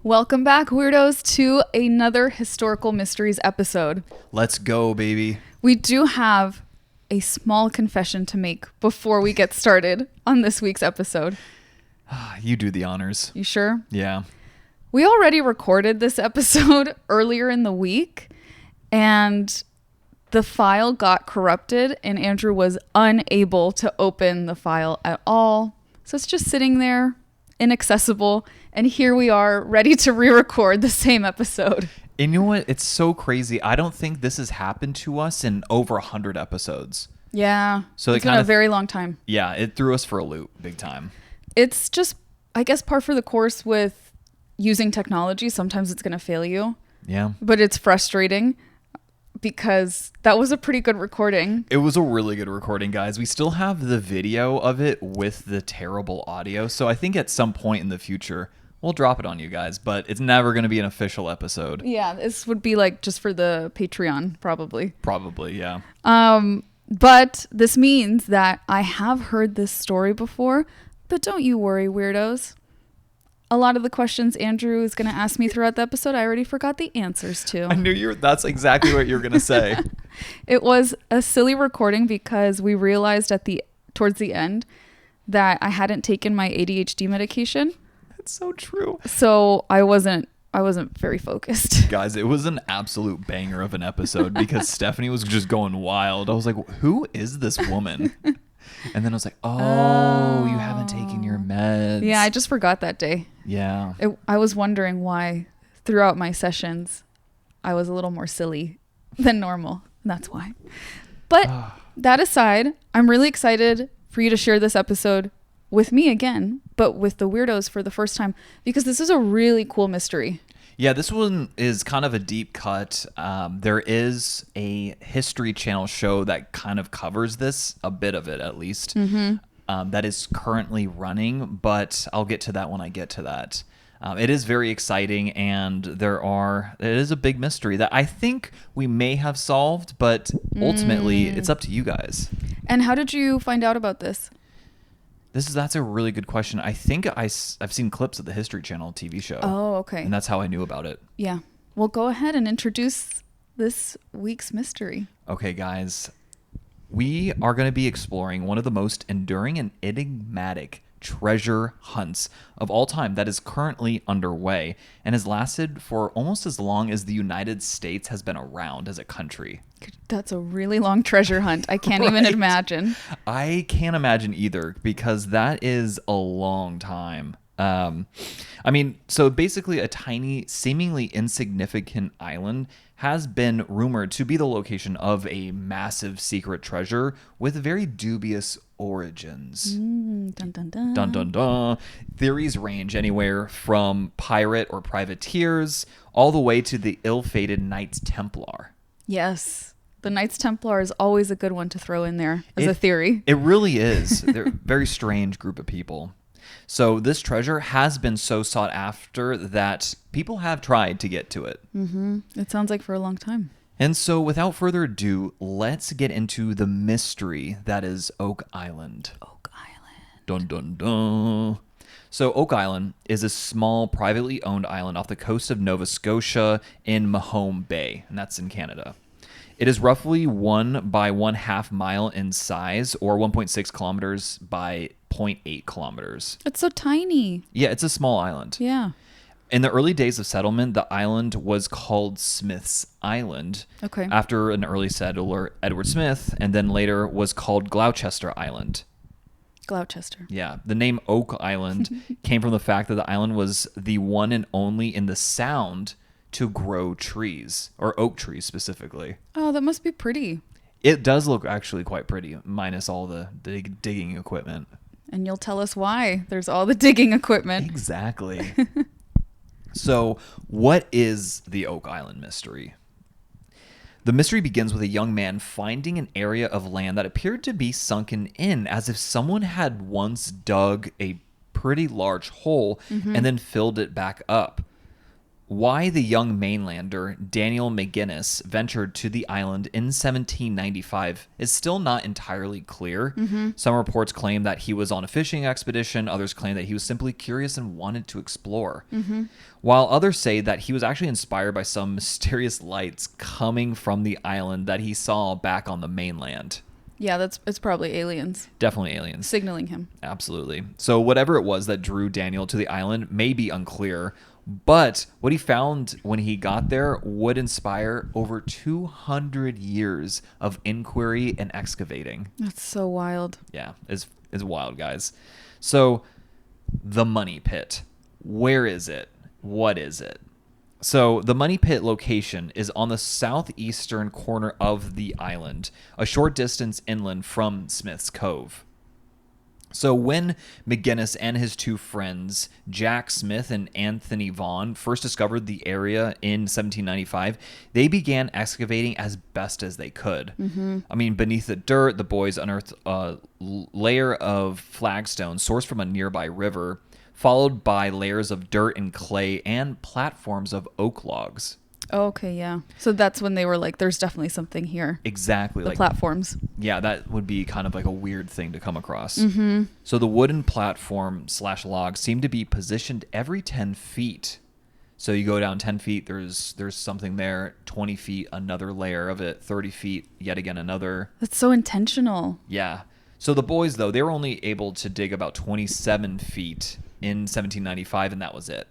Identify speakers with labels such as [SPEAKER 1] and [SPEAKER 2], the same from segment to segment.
[SPEAKER 1] Welcome back, weirdos, to another Historical Mysteries episode.
[SPEAKER 2] Let's go, baby.
[SPEAKER 1] We do have a small confession to make before we get started on this week's episode.
[SPEAKER 2] You do the honors.
[SPEAKER 1] You sure?
[SPEAKER 2] Yeah.
[SPEAKER 1] We already recorded this episode earlier in the week, and the file got corrupted, and Andrew was unable to open the file at all. So it's just sitting there, inaccessible. And here we are, ready to re-record the same episode.
[SPEAKER 2] And you know what? It's so crazy. I don't think this has happened to us in over 100 episodes.
[SPEAKER 1] Yeah.
[SPEAKER 2] So
[SPEAKER 1] it's been a very long time.
[SPEAKER 2] Yeah, it threw us for a loop big time.
[SPEAKER 1] It's just, I guess, par for the course with using technology. Sometimes it's going to fail you.
[SPEAKER 2] Yeah.
[SPEAKER 1] But it's frustrating because that was a pretty good recording.
[SPEAKER 2] It was a really good recording, guys. We still have the video of it with the terrible audio. So I think at some point in the future, we'll drop it on you guys, but it's never going to be an official episode.
[SPEAKER 1] Yeah, this would be like just for the Patreon, probably.
[SPEAKER 2] Probably, yeah.
[SPEAKER 1] But this means that I have heard this story before, but don't you worry, weirdos. A lot of the questions Andrew is going to ask me throughout the episode, I already forgot the answers to.
[SPEAKER 2] I knew that's exactly what you were going to say.
[SPEAKER 1] It was a silly recording because we realized towards the end that I hadn't taken my ADHD medication.
[SPEAKER 2] It's so true.
[SPEAKER 1] So I wasn't very focused.
[SPEAKER 2] Guys, it was an absolute banger of an episode because Stephanie was just going wild. I was like, who is this woman? And then I was like, oh, you haven't taken your meds.
[SPEAKER 1] Yeah, I just forgot that day.
[SPEAKER 2] Yeah.
[SPEAKER 1] I was wondering why throughout my sessions I was a little more silly than normal. That's why. But that aside, I'm really excited for you to share this episode with me again, but with the weirdos for the first time, because this is a really cool mystery.
[SPEAKER 2] Yeah, this one is kind of a deep cut. There is a History Channel show that kind of covers this, a bit of it at least, that is currently running, but I'll get to that when I get to that. It is very exciting, and it is a big mystery that I think we may have solved, but ultimately it's up to you guys.
[SPEAKER 1] And how did you find out about this?
[SPEAKER 2] That's a really good question. I think I've seen clips of the History Channel TV show.
[SPEAKER 1] Oh, okay.
[SPEAKER 2] And that's how I knew about it.
[SPEAKER 1] Yeah. Well, go ahead and introduce this week's mystery.
[SPEAKER 2] Okay, guys. We are going to be exploring one of the most enduring and enigmatic treasure hunts of all time that is currently underway and has lasted for almost as long as the United States has been around as a country.
[SPEAKER 1] That's a really long treasure hunt. I can't even imagine.
[SPEAKER 2] I can't imagine either, because that is a long time. So basically a tiny, seemingly insignificant island has been rumored to be the location of a massive secret treasure with very dubious origins.
[SPEAKER 1] Dun, dun, dun.
[SPEAKER 2] Dun, dun, dun. Theories range anywhere from pirate or privateers all the way to the ill-fated Knights Templar.
[SPEAKER 1] Yes. The Knights Templar is always a good one to throw in there as a theory.
[SPEAKER 2] It really is. They're a very strange group of people. So this treasure has been so sought after that people have tried to get to it.
[SPEAKER 1] Mm-hmm. It sounds like for a long time.
[SPEAKER 2] And so without further ado, let's get into the mystery that is Oak Island.
[SPEAKER 1] Oak Island.
[SPEAKER 2] Dun, dun, dun. So Oak Island is a small, privately owned island off the coast of Nova Scotia in Mahone Bay, and that's in Canada. It is roughly 1 by 1/2 mile in size, or 1.6 kilometers by 0.8 kilometers.
[SPEAKER 1] It's so tiny.
[SPEAKER 2] Yeah, it's a small island.
[SPEAKER 1] Yeah.
[SPEAKER 2] In the early days of settlement, the island was called Smith's Island,
[SPEAKER 1] Okay.
[SPEAKER 2] after an early settler, Edward Smith, and then later was called Gloucester Island.
[SPEAKER 1] Gloucester.
[SPEAKER 2] Yeah, the name Oak Island came from the fact that the island was the one and only in the Sound to grow trees, or oak trees specifically.
[SPEAKER 1] Oh, that must be pretty.
[SPEAKER 2] It does look actually quite pretty, minus all the digging equipment.
[SPEAKER 1] And you'll tell us why there's all the digging equipment.
[SPEAKER 2] Exactly. So, what is the Oak Island mystery? The mystery begins with a young man finding an area of land that appeared to be sunken in, as if someone had once dug a pretty large hole and then filled it back up. why the young mainlander Daniel McGinnis ventured to the island in 1795 is still not entirely clear. Some reports claim that he was on a fishing expedition. Others claim that he was simply curious and wanted to explore. While others say that he was actually inspired by some mysterious lights coming from the island that he saw back on the mainland.
[SPEAKER 1] Yeah, it's probably aliens.
[SPEAKER 2] Definitely aliens.
[SPEAKER 1] Signaling him.
[SPEAKER 2] Absolutely. So whatever it was that drew Daniel to the island may be unclear, but what he found when he got there would inspire over 200 years of inquiry and excavating.
[SPEAKER 1] That's so wild.
[SPEAKER 2] Yeah, it's wild, guys. So the money pit. Where is it? What is it? So the money pit location is on the southeastern corner of the island, a short distance inland from Smith's Cove. So when McGinnis and his two friends, Jack Smith and Anthony Vaughn, first discovered the area in 1795, they began excavating as best as they could. I mean, beneath the dirt, the boys unearthed a layer of flagstone sourced from a nearby river, followed by layers of dirt and clay and platforms of oak logs.
[SPEAKER 1] Oh, okay, yeah. So that's when they were like, there's definitely something here.
[SPEAKER 2] Exactly.
[SPEAKER 1] The platforms.
[SPEAKER 2] Yeah, that would be kind of like a weird thing to come across. So the wooden platform / log seemed to be positioned every 10 feet. So you go down 10 feet, there's something there, 20 feet, another layer of it, 30 feet, yet again another.
[SPEAKER 1] That's so intentional.
[SPEAKER 2] Yeah. So the boys, though, they were only able to dig about 27 feet in 1795, and that was it.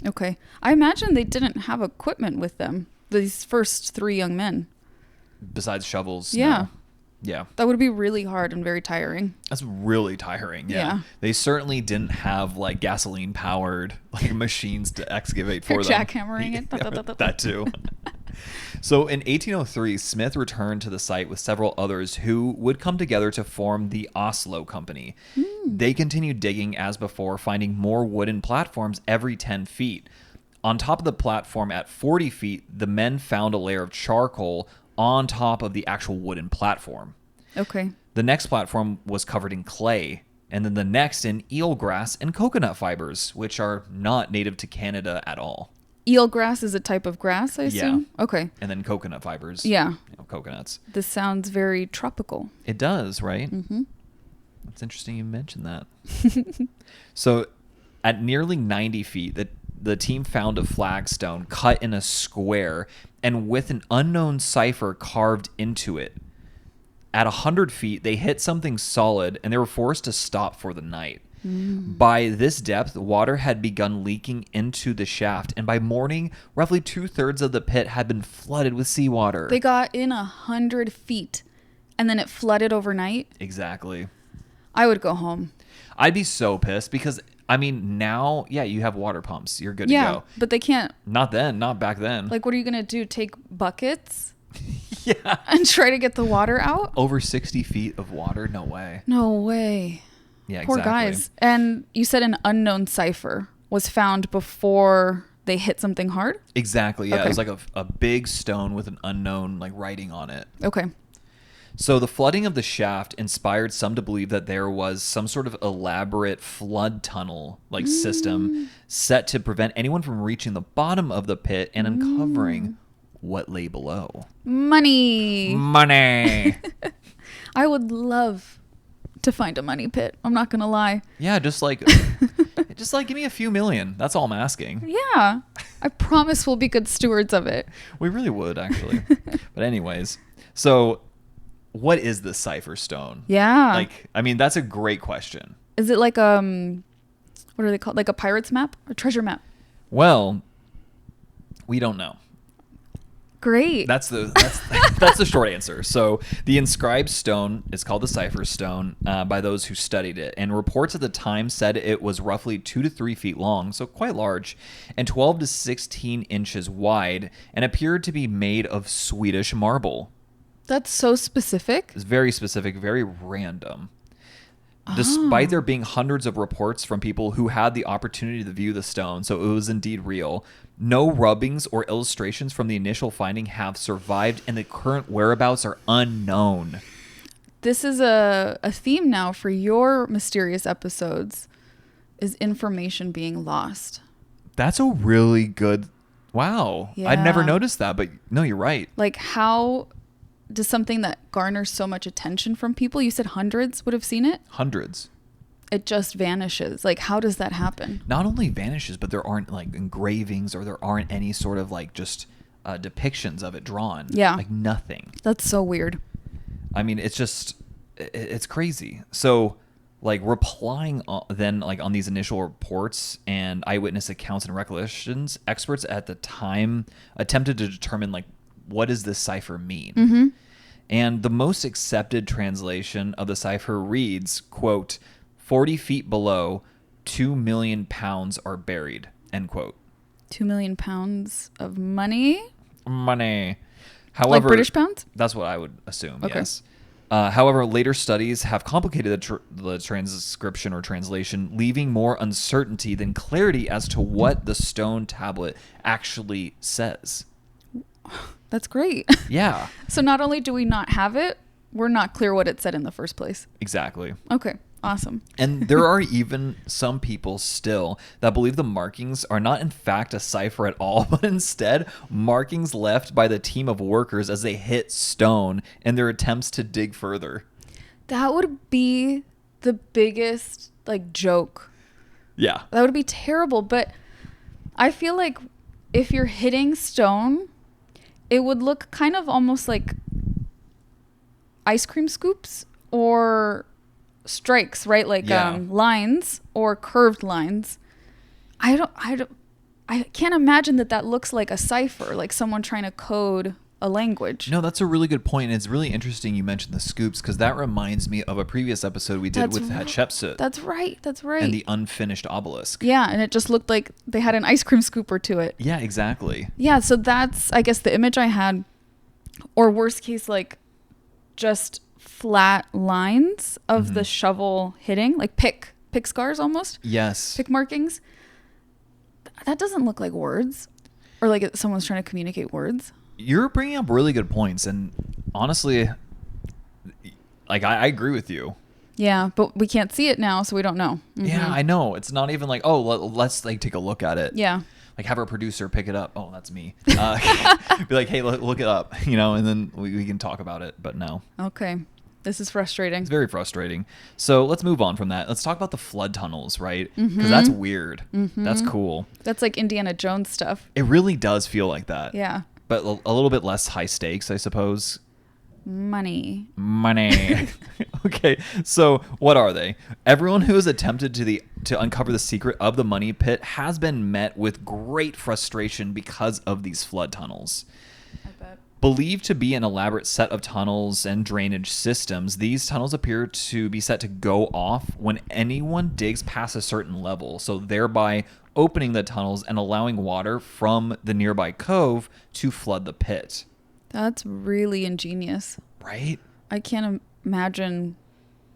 [SPEAKER 1] Okay. I imagine they didn't have equipment with them, these first three young men.
[SPEAKER 2] Besides shovels.
[SPEAKER 1] Yeah.
[SPEAKER 2] No. Yeah.
[SPEAKER 1] That would be really hard and very tiring.
[SPEAKER 2] That's really tiring. Yeah.
[SPEAKER 1] Yeah.
[SPEAKER 2] They certainly didn't have like gasoline powered like machines to excavate for them.
[SPEAKER 1] Jackhammering it.
[SPEAKER 2] That too. So in 1803, Smith returned to the site with several others who would come together to form the Oslo Company. They continued digging as before, finding more wooden platforms every 10 feet. On top of the platform at 40 feet, the men found a layer of charcoal on top of the actual wooden platform.
[SPEAKER 1] Okay.
[SPEAKER 2] The next platform was covered in clay, and then the next in eelgrass and coconut fibers, which are not native to Canada at all.
[SPEAKER 1] Eelgrass is a type of grass, I assume?
[SPEAKER 2] Yeah.
[SPEAKER 1] Okay.
[SPEAKER 2] And then coconut fibers.
[SPEAKER 1] Yeah.
[SPEAKER 2] Coconuts.
[SPEAKER 1] This sounds very tropical.
[SPEAKER 2] It does, right?
[SPEAKER 1] Mm-hmm.
[SPEAKER 2] It's interesting you mentioned that. So at nearly 90 feet, the team found a flagstone cut in a square and with an unknown cipher carved into it. At 100 feet, they hit something solid and they were forced to stop for the night. By this depth, water had begun leaking into the shaft, and by morning, roughly 2/3 of the pit had been flooded with seawater.
[SPEAKER 1] They got in 100 feet and then it flooded overnight.
[SPEAKER 2] Exactly.
[SPEAKER 1] I would go home.
[SPEAKER 2] I'd be so pissed because, I mean, now, yeah, you have water pumps. You're good to go.
[SPEAKER 1] But they can't.
[SPEAKER 2] Not then. Not back then.
[SPEAKER 1] Like, what are you going to do? Take buckets?
[SPEAKER 2] Yeah.
[SPEAKER 1] And try to get the water out?
[SPEAKER 2] Over 60 feet of water? No way.
[SPEAKER 1] No way.
[SPEAKER 2] Yeah,
[SPEAKER 1] Poor
[SPEAKER 2] exactly.
[SPEAKER 1] guys. And you said an unknown cipher was found before they hit something hard?
[SPEAKER 2] Exactly. Yeah,
[SPEAKER 1] Okay.
[SPEAKER 2] it was like a big stone with an unknown like writing on it.
[SPEAKER 1] Okay.
[SPEAKER 2] So the flooding of the shaft inspired some to believe that there was some sort of elaborate flood tunnel like system set to prevent anyone from reaching the bottom of the pit and uncovering what lay below.
[SPEAKER 1] Money.
[SPEAKER 2] Money.
[SPEAKER 1] I would love to find a money pit. I'm not going to lie.
[SPEAKER 2] Yeah, just like give me a few million. That's all I'm asking.
[SPEAKER 1] Yeah. I promise we'll be good stewards of it.
[SPEAKER 2] We really would, actually. But anyways, so what is the cipher stone?
[SPEAKER 1] Yeah.
[SPEAKER 2] Like, I mean, that's a great question.
[SPEAKER 1] Is it like what are they called? Like a pirate's map? A treasure map?
[SPEAKER 2] Well, we don't know.
[SPEAKER 1] Great.
[SPEAKER 2] That's the short answer. So the inscribed stone is called the cipher stone by those who studied it, and reports at the time said it was roughly 2 to 3 feet long, so quite large, and 12 to 16 inches wide, and appeared to be made of Swedish marble.
[SPEAKER 1] That's so specific.
[SPEAKER 2] It's very specific, very random. Despite there being hundreds of reports from people who had the opportunity to view the stone, so it was indeed real, no rubbings or illustrations from the initial finding have survived, and the current whereabouts are unknown.
[SPEAKER 1] This is a theme now for your mysterious episodes, is information being lost.
[SPEAKER 2] That's a really good Wow.
[SPEAKER 1] Yeah.
[SPEAKER 2] I'd never noticed that, but no, you're right.
[SPEAKER 1] Like, how does something that garners so much attention from people, you said hundreds would have seen it?
[SPEAKER 2] Hundreds.
[SPEAKER 1] It just vanishes. Like, how does that happen?
[SPEAKER 2] Not only vanishes, but there aren't like engravings or there aren't any sort of like just depictions of it drawn.
[SPEAKER 1] Yeah.
[SPEAKER 2] Like nothing.
[SPEAKER 1] That's so weird.
[SPEAKER 2] I mean, it's just, it's crazy. So like replying then like on these initial reports and eyewitness accounts and recollections, experts at the time attempted to determine like, what does this cipher mean?
[SPEAKER 1] Mm-hmm.
[SPEAKER 2] And the most accepted translation of the cipher reads, quote, 40 feet below, 2 million pounds are buried, end quote.
[SPEAKER 1] 2 million pounds of money?
[SPEAKER 2] Money. However,
[SPEAKER 1] Like British pounds?
[SPEAKER 2] That's what I would assume,
[SPEAKER 1] Okay.
[SPEAKER 2] yes. However, later studies have complicated the transcription or translation, leaving more uncertainty than clarity as to what the stone tablet actually says.
[SPEAKER 1] That's great.
[SPEAKER 2] Yeah,
[SPEAKER 1] So not only do we not have it, we're not clear what it said in the first place.
[SPEAKER 2] exactly.
[SPEAKER 1] Okay. Awesome.
[SPEAKER 2] And there are even some people still that believe the markings are not in fact a cipher at all, but instead markings left by the team of workers as they hit stone in their attempts to dig further.
[SPEAKER 1] That would be the biggest like joke.
[SPEAKER 2] Yeah.
[SPEAKER 1] That would be terrible. But I feel like if you're hitting stone, it would look kind of almost like ice cream scoops or strikes, right? Like lines or curved lines. I can't imagine that looks like a cipher, like someone trying to code a language.
[SPEAKER 2] No, that's a really good point. And it's really interesting you mentioned the scoops because that reminds me of a previous episode we did with Hatshepsut.
[SPEAKER 1] That's right.
[SPEAKER 2] And the unfinished obelisk.
[SPEAKER 1] Yeah, and it just looked like they had an ice cream scooper to it.
[SPEAKER 2] Yeah, exactly.
[SPEAKER 1] Yeah, so that's, I guess, the image I had. Or worst case, like just flat lines of the shovel hitting, like pick scars almost.
[SPEAKER 2] Yes.
[SPEAKER 1] Pick markings. That doesn't look like words, or like someone's trying to communicate words.
[SPEAKER 2] You're bringing up really good points, and honestly, like I agree with you.
[SPEAKER 1] Yeah, but we can't see it now, so we don't know. Mm-hmm.
[SPEAKER 2] Yeah, I know. It's not even like, oh, let's like take a look at it.
[SPEAKER 1] Yeah.
[SPEAKER 2] Like have our producer pick it up. Oh, that's me. Be like, hey, look it up, and then we can talk about it. But no.
[SPEAKER 1] Okay. This is frustrating.
[SPEAKER 2] It's very frustrating. So let's move on from that. Let's talk about the flood tunnels, right? Because that's weird. That's cool.
[SPEAKER 1] That's like Indiana Jones stuff.
[SPEAKER 2] It really does feel like that.
[SPEAKER 1] Yeah.
[SPEAKER 2] But a little bit less high stakes, I suppose.
[SPEAKER 1] Money.
[SPEAKER 2] Okay, so what are they? Everyone who has attempted to uncover the secret of the money pit has been met with great frustration because of these flood tunnels.
[SPEAKER 1] I bet.
[SPEAKER 2] Believed to be an elaborate set of tunnels and drainage systems, these tunnels appear to be set to go off when anyone digs past a certain level, so thereby opening the tunnels and allowing water from the nearby cove to flood the pit.
[SPEAKER 1] That's really ingenious.
[SPEAKER 2] Right?
[SPEAKER 1] I can't imagine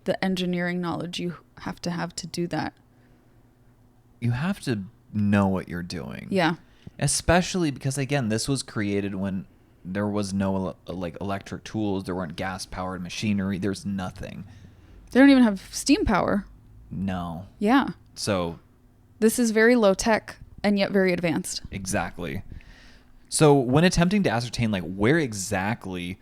[SPEAKER 1] the engineering knowledge you have to do that.
[SPEAKER 2] You have to know what you're doing.
[SPEAKER 1] Yeah.
[SPEAKER 2] Especially because, again, this was created when there was no like electric tools. There weren't gas-powered machinery. There's nothing.
[SPEAKER 1] They don't even have steam power.
[SPEAKER 2] No.
[SPEAKER 1] Yeah.
[SPEAKER 2] So.
[SPEAKER 1] This is very low tech and yet very advanced.
[SPEAKER 2] Exactly. So when attempting to ascertain like where exactly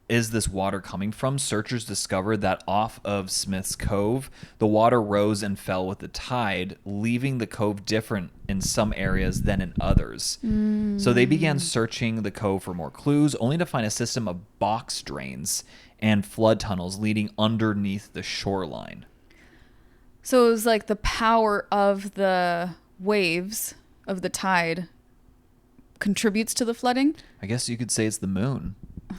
[SPEAKER 2] is this water coming from, searchers discovered that off of Smith's Cove, the water rose and fell with the tide, leaving the cove different in some areas than in others. So they began searching the cove for more clues, only to find a system of box drains and flood tunnels leading underneath the shoreline.
[SPEAKER 1] So it was like the power of the waves of the tide contributes to the flooding.
[SPEAKER 2] I guess you could say it's the moon.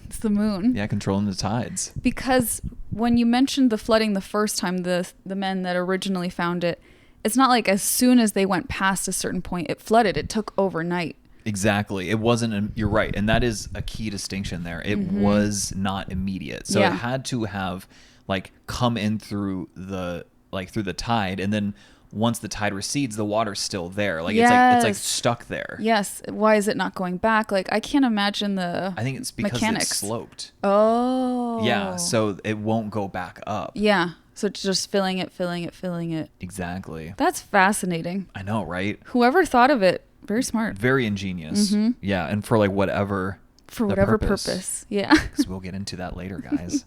[SPEAKER 1] It's the moon.
[SPEAKER 2] Yeah, controlling the tides.
[SPEAKER 1] Because when you mentioned the flooding the first time, the men that originally found it, it's not like as soon as they went past a certain point, it flooded. It took overnight.
[SPEAKER 2] Exactly. It wasn't, you're right. And that is a key distinction there. It was not immediate. So it had to have like come in through the tide, and then once the tide recedes, the water's still there. Like it's like stuck there.
[SPEAKER 1] Yes. Why is it not going back? Like I can't imagine the
[SPEAKER 2] I think it's because
[SPEAKER 1] mechanics.
[SPEAKER 2] it's sloped.
[SPEAKER 1] Oh.
[SPEAKER 2] Yeah, so it won't go back up.
[SPEAKER 1] Yeah. So it's just filling it.
[SPEAKER 2] Exactly.
[SPEAKER 1] That's fascinating.
[SPEAKER 2] I know, right?
[SPEAKER 1] Whoever thought of it Very smart.
[SPEAKER 2] Very ingenious. Yeah, and for like whatever
[SPEAKER 1] purpose. Yeah.
[SPEAKER 2] Because we'll get into that later, guys.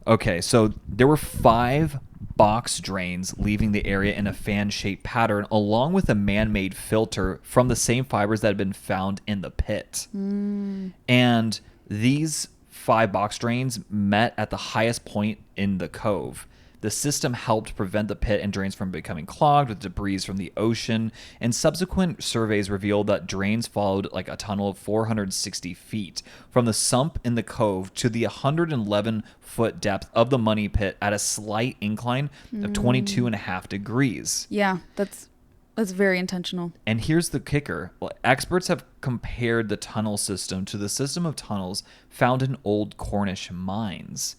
[SPEAKER 2] Okay, so there were 5 box drains leaving the area in a fan-shaped pattern, along with a man-made filter from the same fibers that had been found in the pit. And these 5 box drains met at the highest point in the cove. The system helped prevent the pit and drains from becoming clogged with debris from the ocean, and subsequent surveys revealed that drains followed like a tunnel of 460 feet from the sump in the cove to the 111-foot depth of the money pit at a slight incline of 22.5 degrees.
[SPEAKER 1] Yeah, that's very intentional.
[SPEAKER 2] And here's the kicker. Well, experts have compared the tunnel system to the system of tunnels found in old Cornish mines.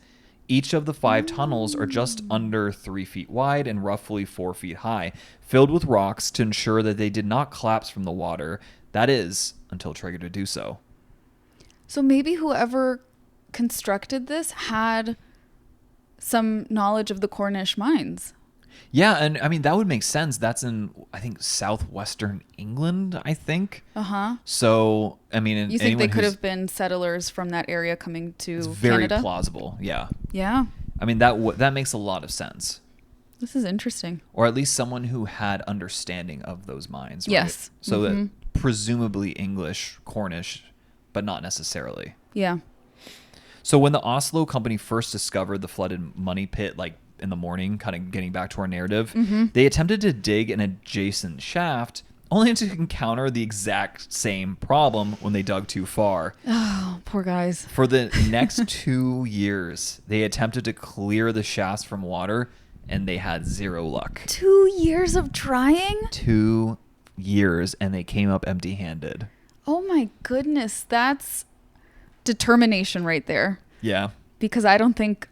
[SPEAKER 2] Each of the 5 tunnels are just under 3 feet wide and roughly 4 feet high, filled with rocks to ensure that they did not collapse from the water. That is, until triggered to do so.
[SPEAKER 1] So maybe whoever constructed this had some knowledge of the Cornish mines.
[SPEAKER 2] Yeah, and I mean, that would make sense. That's in, I think, southwestern England, I think.
[SPEAKER 1] Uh-huh.
[SPEAKER 2] So, I mean...
[SPEAKER 1] You think they could have been settlers from that area coming to
[SPEAKER 2] Canada? It's very
[SPEAKER 1] Canada?
[SPEAKER 2] plausible, yeah.
[SPEAKER 1] Yeah.
[SPEAKER 2] I mean, that makes a lot of sense.
[SPEAKER 1] This is interesting.
[SPEAKER 2] Or at least someone who had understanding of those mines, right?
[SPEAKER 1] Yes.
[SPEAKER 2] So that presumably English, Cornish, but not necessarily.
[SPEAKER 1] Yeah.
[SPEAKER 2] So when the Oslo company first discovered the flooded money pit, like in the morning, kind of getting back to our narrative, they attempted to dig an adjacent shaft, only to encounter the exact same problem when they dug too far.
[SPEAKER 1] Oh, poor guys.
[SPEAKER 2] For the next 2 years, they attempted to clear the shafts from water, and they had 0 luck.
[SPEAKER 1] 2 years of trying?
[SPEAKER 2] 2 years, and they came up empty-handed.
[SPEAKER 1] Oh my goodness, that's determination right there.
[SPEAKER 2] Yeah.
[SPEAKER 1] Because I don't think...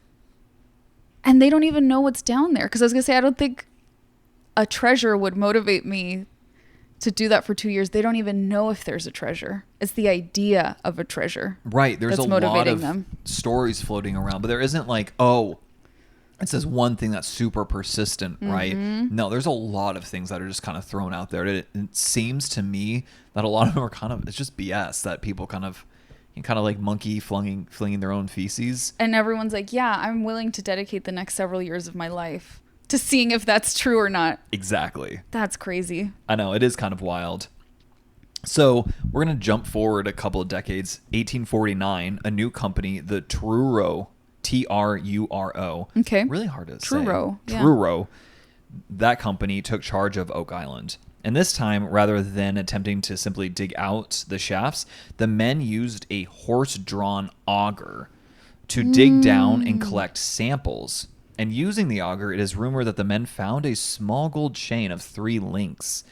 [SPEAKER 1] And they don't even know what's down there. Because I was going to say, I don't think a treasure would motivate me to do that for 2 years. They don't even know if there's a treasure. It's the idea of a treasure.
[SPEAKER 2] Right. There's
[SPEAKER 1] that's
[SPEAKER 2] a lot of
[SPEAKER 1] them.
[SPEAKER 2] stories floating around, but there isn't like, oh, it says one thing that's super persistent, right? No, there's a lot of things that are just kind of thrown out there. It seems to me that a lot of them are kind of, it's just BS that people kind of like monkey flinging their own feces.
[SPEAKER 1] And everyone's like, yeah, I'm willing to dedicate the next several years of my life to seeing if that's true or not.
[SPEAKER 2] Exactly.
[SPEAKER 1] That's crazy.
[SPEAKER 2] I know, it is kind of wild. So we're going to jump forward a couple of decades. 1849, a new company, the Truro, Truro.
[SPEAKER 1] Okay.
[SPEAKER 2] Really hard to
[SPEAKER 1] Truro,
[SPEAKER 2] say.
[SPEAKER 1] yeah.
[SPEAKER 2] Truro. That company took charge of Oak Island. And this time, rather than attempting to simply dig out the shafts, the men used a horse-drawn auger to dig down and collect samples. And using the auger, it is rumored that the men found a small gold chain of 3 links.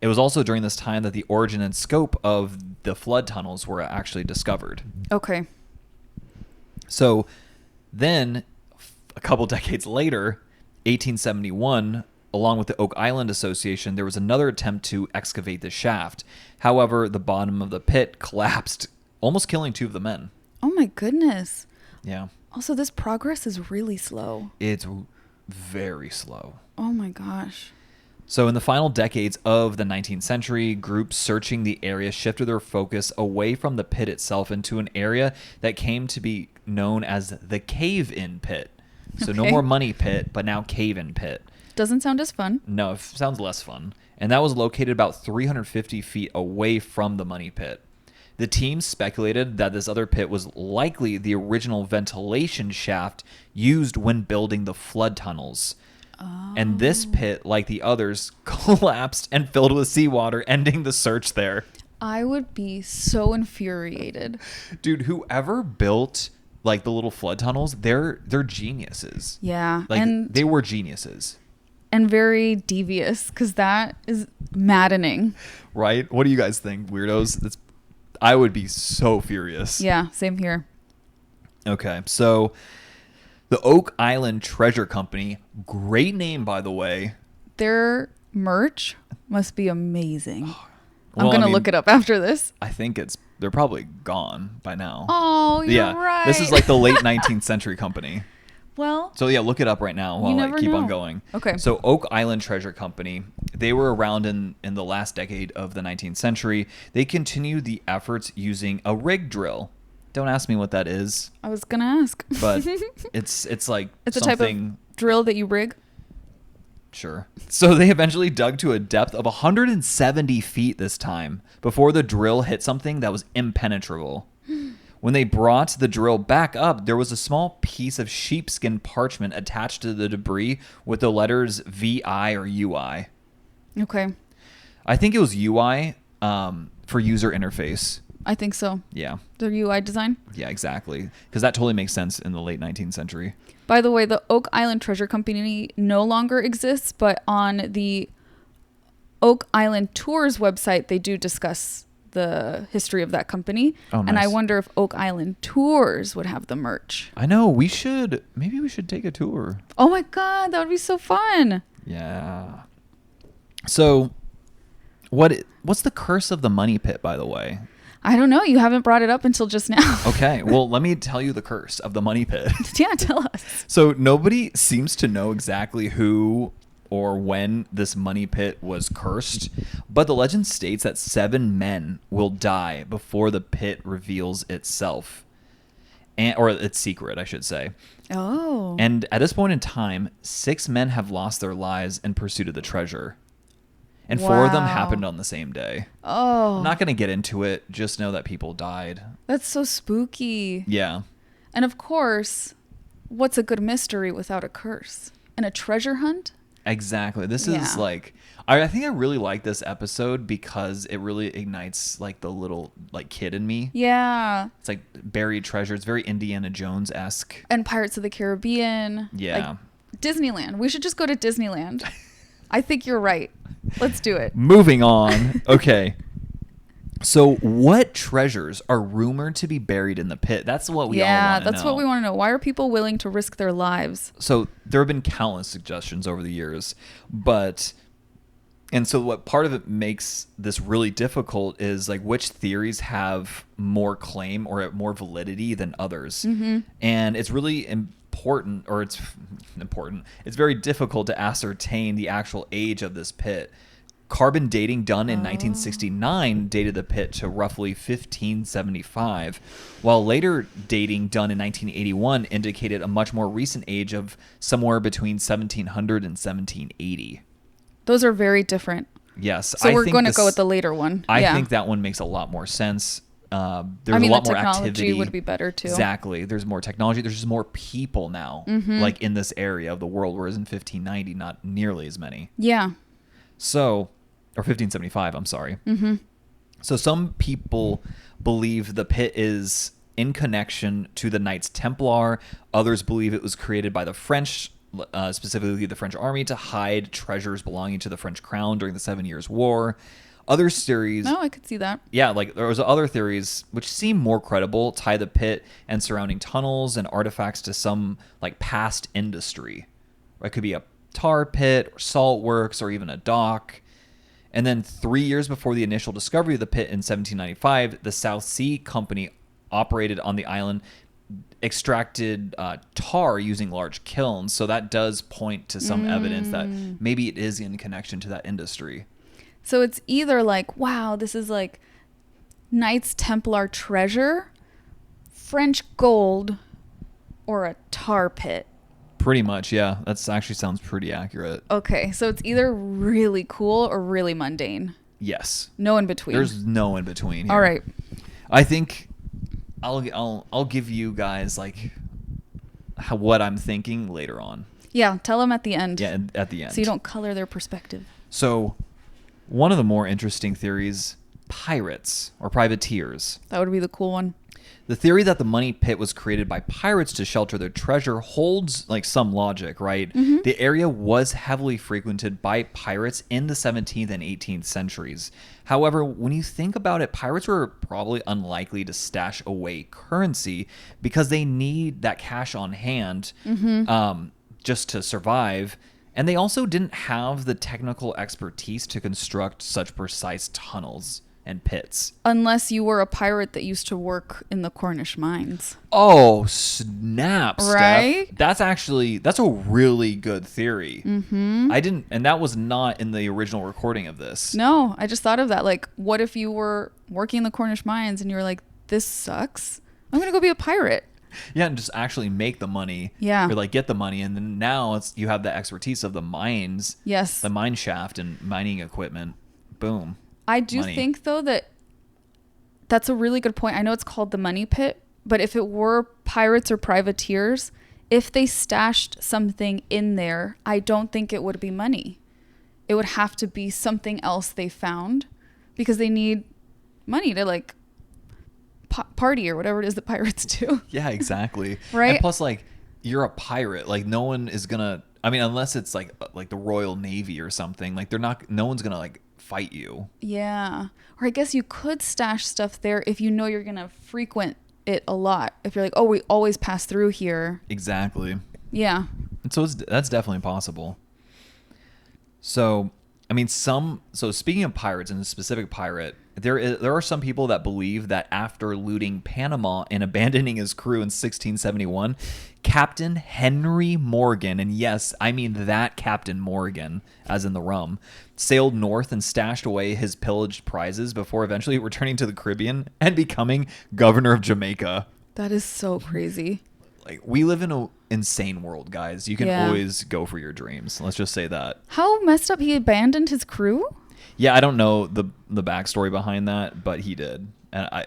[SPEAKER 2] It was also during this time that the origin and scope of the flood tunnels were actually discovered.
[SPEAKER 1] Okay.
[SPEAKER 2] So then, a couple decades later, 1871, along with the Oak Island Association, there was another attempt to excavate the shaft. However, the bottom of the pit collapsed, almost killing 2 of the men.
[SPEAKER 1] Oh my goodness.
[SPEAKER 2] Yeah.
[SPEAKER 1] Also, this progress is really slow.
[SPEAKER 2] It's very slow.
[SPEAKER 1] Oh my gosh.
[SPEAKER 2] So in the final decades of the 19th century, groups searching the area shifted their focus away from the pit itself into an area that came to be known as the cave-in pit. So no more money pit, but now cave-in pit.
[SPEAKER 1] Doesn't sound as fun.
[SPEAKER 2] No, it sounds less fun. And that was located about 350 feet away from the money pit. The team speculated that this other pit was likely the original ventilation shaft used when building the flood tunnels. Oh. And this pit, like the others, collapsed and filled with seawater, ending the search there.
[SPEAKER 1] I would be so infuriated.
[SPEAKER 2] Dude, whoever built like the little flood tunnels, they're geniuses.
[SPEAKER 1] Yeah.
[SPEAKER 2] Like
[SPEAKER 1] and
[SPEAKER 2] they were geniuses.
[SPEAKER 1] And very devious, because that is maddening.
[SPEAKER 2] Right? What do you guys think, weirdos? I would be so furious.
[SPEAKER 1] Yeah, same here.
[SPEAKER 2] Okay, so the Oak Island Treasure Company, great name, by the way.
[SPEAKER 1] Their merch must be amazing.
[SPEAKER 2] Well,
[SPEAKER 1] I'm going to look it up after this.
[SPEAKER 2] I think they're probably gone by now.
[SPEAKER 1] Oh, you're right.
[SPEAKER 2] This is like the late 19th century company.
[SPEAKER 1] Well,
[SPEAKER 2] So yeah, look it up right now while I
[SPEAKER 1] never
[SPEAKER 2] keep on
[SPEAKER 1] know.
[SPEAKER 2] going.
[SPEAKER 1] Okay.
[SPEAKER 2] So Oak Island Treasure Company, they were around in the last decade of the 19th century. They continued the efforts using a rig drill. Don't ask me what that is,
[SPEAKER 1] I was gonna ask.
[SPEAKER 2] but it's like
[SPEAKER 1] It's a
[SPEAKER 2] something.
[SPEAKER 1] type of drill that you rig.
[SPEAKER 2] Sure. So they eventually dug to a depth of 170 feet this time before the drill hit something that was impenetrable. When they brought the drill back up, there was a small piece of sheepskin parchment attached to the debris with the letters VI or UI.
[SPEAKER 1] Okay.
[SPEAKER 2] I think it was UI for user interface.
[SPEAKER 1] I think so.
[SPEAKER 2] Yeah.
[SPEAKER 1] The UI design.
[SPEAKER 2] Yeah, exactly. Because that totally makes sense in the late 19th century.
[SPEAKER 1] By the way, the Oak Island Treasure Company no longer exists, but on the Oak Island Tours website, they do discuss the history of that company.
[SPEAKER 2] Oh,
[SPEAKER 1] And I
[SPEAKER 2] nice.
[SPEAKER 1] wonder if Oak Island Tours would have the merch.
[SPEAKER 2] I know. Maybe we should take a tour.
[SPEAKER 1] Oh my God, that would be so fun.
[SPEAKER 2] Yeah. So, what's the curse of the money pit, by the way?
[SPEAKER 1] I don't know. You haven't brought it up until just now.
[SPEAKER 2] Okay, well, let me tell you the curse of the money pit.
[SPEAKER 1] Yeah, tell us.
[SPEAKER 2] So nobody seems to know exactly who or when this money pit was cursed, but the legend states that 7 men will die before the pit reveals itself. Or its secret, I should say.
[SPEAKER 1] Oh.
[SPEAKER 2] And at this point in time, 6 men have lost their lives in pursuit of the treasure. And 4 of them
[SPEAKER 1] Wow.
[SPEAKER 2] happened on the same day.
[SPEAKER 1] Oh.
[SPEAKER 2] I'm not going to get into it. Just know that people died.
[SPEAKER 1] That's so spooky.
[SPEAKER 2] Yeah.
[SPEAKER 1] And of course, what's a good mystery without a curse? And a treasure hunt?
[SPEAKER 2] Exactly. This
[SPEAKER 1] Yeah.
[SPEAKER 2] is like, I think I really like this episode because it really ignites like the little like kid in me.
[SPEAKER 1] Yeah.
[SPEAKER 2] It's like buried treasure. It's very Indiana Jones-esque.
[SPEAKER 1] And Pirates of the Caribbean.
[SPEAKER 2] Yeah.
[SPEAKER 1] Like Disneyland. We should just go to Disneyland. I think you're right. Let's do it.
[SPEAKER 2] Moving on. Okay. So what treasures are rumored to be buried in the pit? That's what we all want to know.
[SPEAKER 1] That's what we want to know. Why are people willing to risk their lives?
[SPEAKER 2] So there have been countless suggestions over the years, and so what part of it makes this really difficult is like which theories have more claim or more validity than others.
[SPEAKER 1] Mm-hmm.
[SPEAKER 2] And it's really important. It's very difficult to ascertain the actual age of this pit. Carbon dating done in 1969 dated the pit to roughly 1575, while later dating done in 1981 indicated a much more recent age of somewhere between 1700 and 1780.
[SPEAKER 1] Those are very different.
[SPEAKER 2] Yes.
[SPEAKER 1] So we're going to go with the later one.
[SPEAKER 2] I think that one makes a lot more sense. There's a lot
[SPEAKER 1] the
[SPEAKER 2] more
[SPEAKER 1] technology
[SPEAKER 2] activity.
[SPEAKER 1] would be better too.
[SPEAKER 2] Exactly. There's more technology. There's just more people now, like in this area of the world, whereas in 1590, not nearly as many.
[SPEAKER 1] Yeah.
[SPEAKER 2] So, or 1575, I'm sorry. Mm-hmm. So some people believe the pit is in connection to the Knights Templar. Others believe it was created by the French, specifically the French army, to hide treasures belonging to the French crown during the 7 Years' War. Other theories...
[SPEAKER 1] No, I could see that.
[SPEAKER 2] Yeah, like there was other theories which seem more credible, tie the pit and surrounding tunnels and artifacts to some like past industry. It could be a tar pit or salt works or even a dock. And then 3 years before the initial discovery of the pit in 1795, the South Sea Company operated on the island, extracted tar using large kilns. So that does point to some evidence that maybe it is in connection to that industry.
[SPEAKER 1] So it's either like, wow, this is like Knights Templar treasure, French gold, or a tar pit.
[SPEAKER 2] Pretty much, yeah. That actually sounds pretty accurate.
[SPEAKER 1] Okay, so it's either really cool or really mundane.
[SPEAKER 2] Yes.
[SPEAKER 1] No in between.
[SPEAKER 2] There's no in between here.
[SPEAKER 1] All right.
[SPEAKER 2] I think I'll give you guys like what I'm thinking later on.
[SPEAKER 1] Yeah, tell them at the end.
[SPEAKER 2] Yeah, at the end.
[SPEAKER 1] So you don't color their perspective.
[SPEAKER 2] So, one of the more interesting theories, pirates or privateers.
[SPEAKER 1] That would be the cool one.
[SPEAKER 2] The theory that the money pit was created by pirates to shelter their treasure holds like some logic, right?
[SPEAKER 1] Mm-hmm.
[SPEAKER 2] The area was heavily frequented by pirates in the 17th and 18th centuries. However, when you think about it, pirates were probably unlikely to stash away currency because they need that cash on hand just to survive. And they also didn't have the technical expertise to construct such precise tunnels and pits.
[SPEAKER 1] Unless you were a pirate that used to work in the Cornish mines.
[SPEAKER 2] Oh, snap,
[SPEAKER 1] right?
[SPEAKER 2] Steph. That's a really good theory.
[SPEAKER 1] Mm-hmm.
[SPEAKER 2] And that was not in the original recording of this.
[SPEAKER 1] No, I just thought of that. Like, what if you were working in the Cornish mines and you were like, this sucks? I'm going to go be a pirate.
[SPEAKER 2] Yeah, and just actually make the money.
[SPEAKER 1] Yeah.
[SPEAKER 2] Or like get the money, and then now you have the expertise of the mines.
[SPEAKER 1] Yes.
[SPEAKER 2] The mine shaft and mining equipment. Boom.
[SPEAKER 1] I do think though that's a really good point. I know it's called the money pit, but if it were pirates or privateers, if they stashed something in there, I don't think it would be money. It would have to be something else they found, because they need money to like party or whatever it is that pirates do.
[SPEAKER 2] Yeah, exactly.
[SPEAKER 1] Right.
[SPEAKER 2] And plus, like, you're a pirate. Like, no one is gonna. I mean, unless it's like the Royal Navy or something. Like, no one's gonna like fight you.
[SPEAKER 1] Yeah. Or I guess you could stash stuff there if you know you're gonna frequent it a lot. If you're like, oh, we always pass through here.
[SPEAKER 2] Exactly.
[SPEAKER 1] Yeah.
[SPEAKER 2] And so that's definitely possible. So, I mean, so speaking of pirates and a specific pirate, there are some people that believe that after looting Panama and abandoning his crew in 1671, Captain Henry Morgan, and yes, I mean that Captain Morgan, as in the rum, sailed north and stashed away his pillaged prizes before eventually returning to the Caribbean and becoming governor of Jamaica.
[SPEAKER 1] That is so crazy.
[SPEAKER 2] Like, we live in an insane world, guys. You can
[SPEAKER 1] Yeah.
[SPEAKER 2] always go for your dreams. Let's just say that.
[SPEAKER 1] How messed up, he abandoned his crew?
[SPEAKER 2] Yeah, I don't know the backstory behind that, but he did. And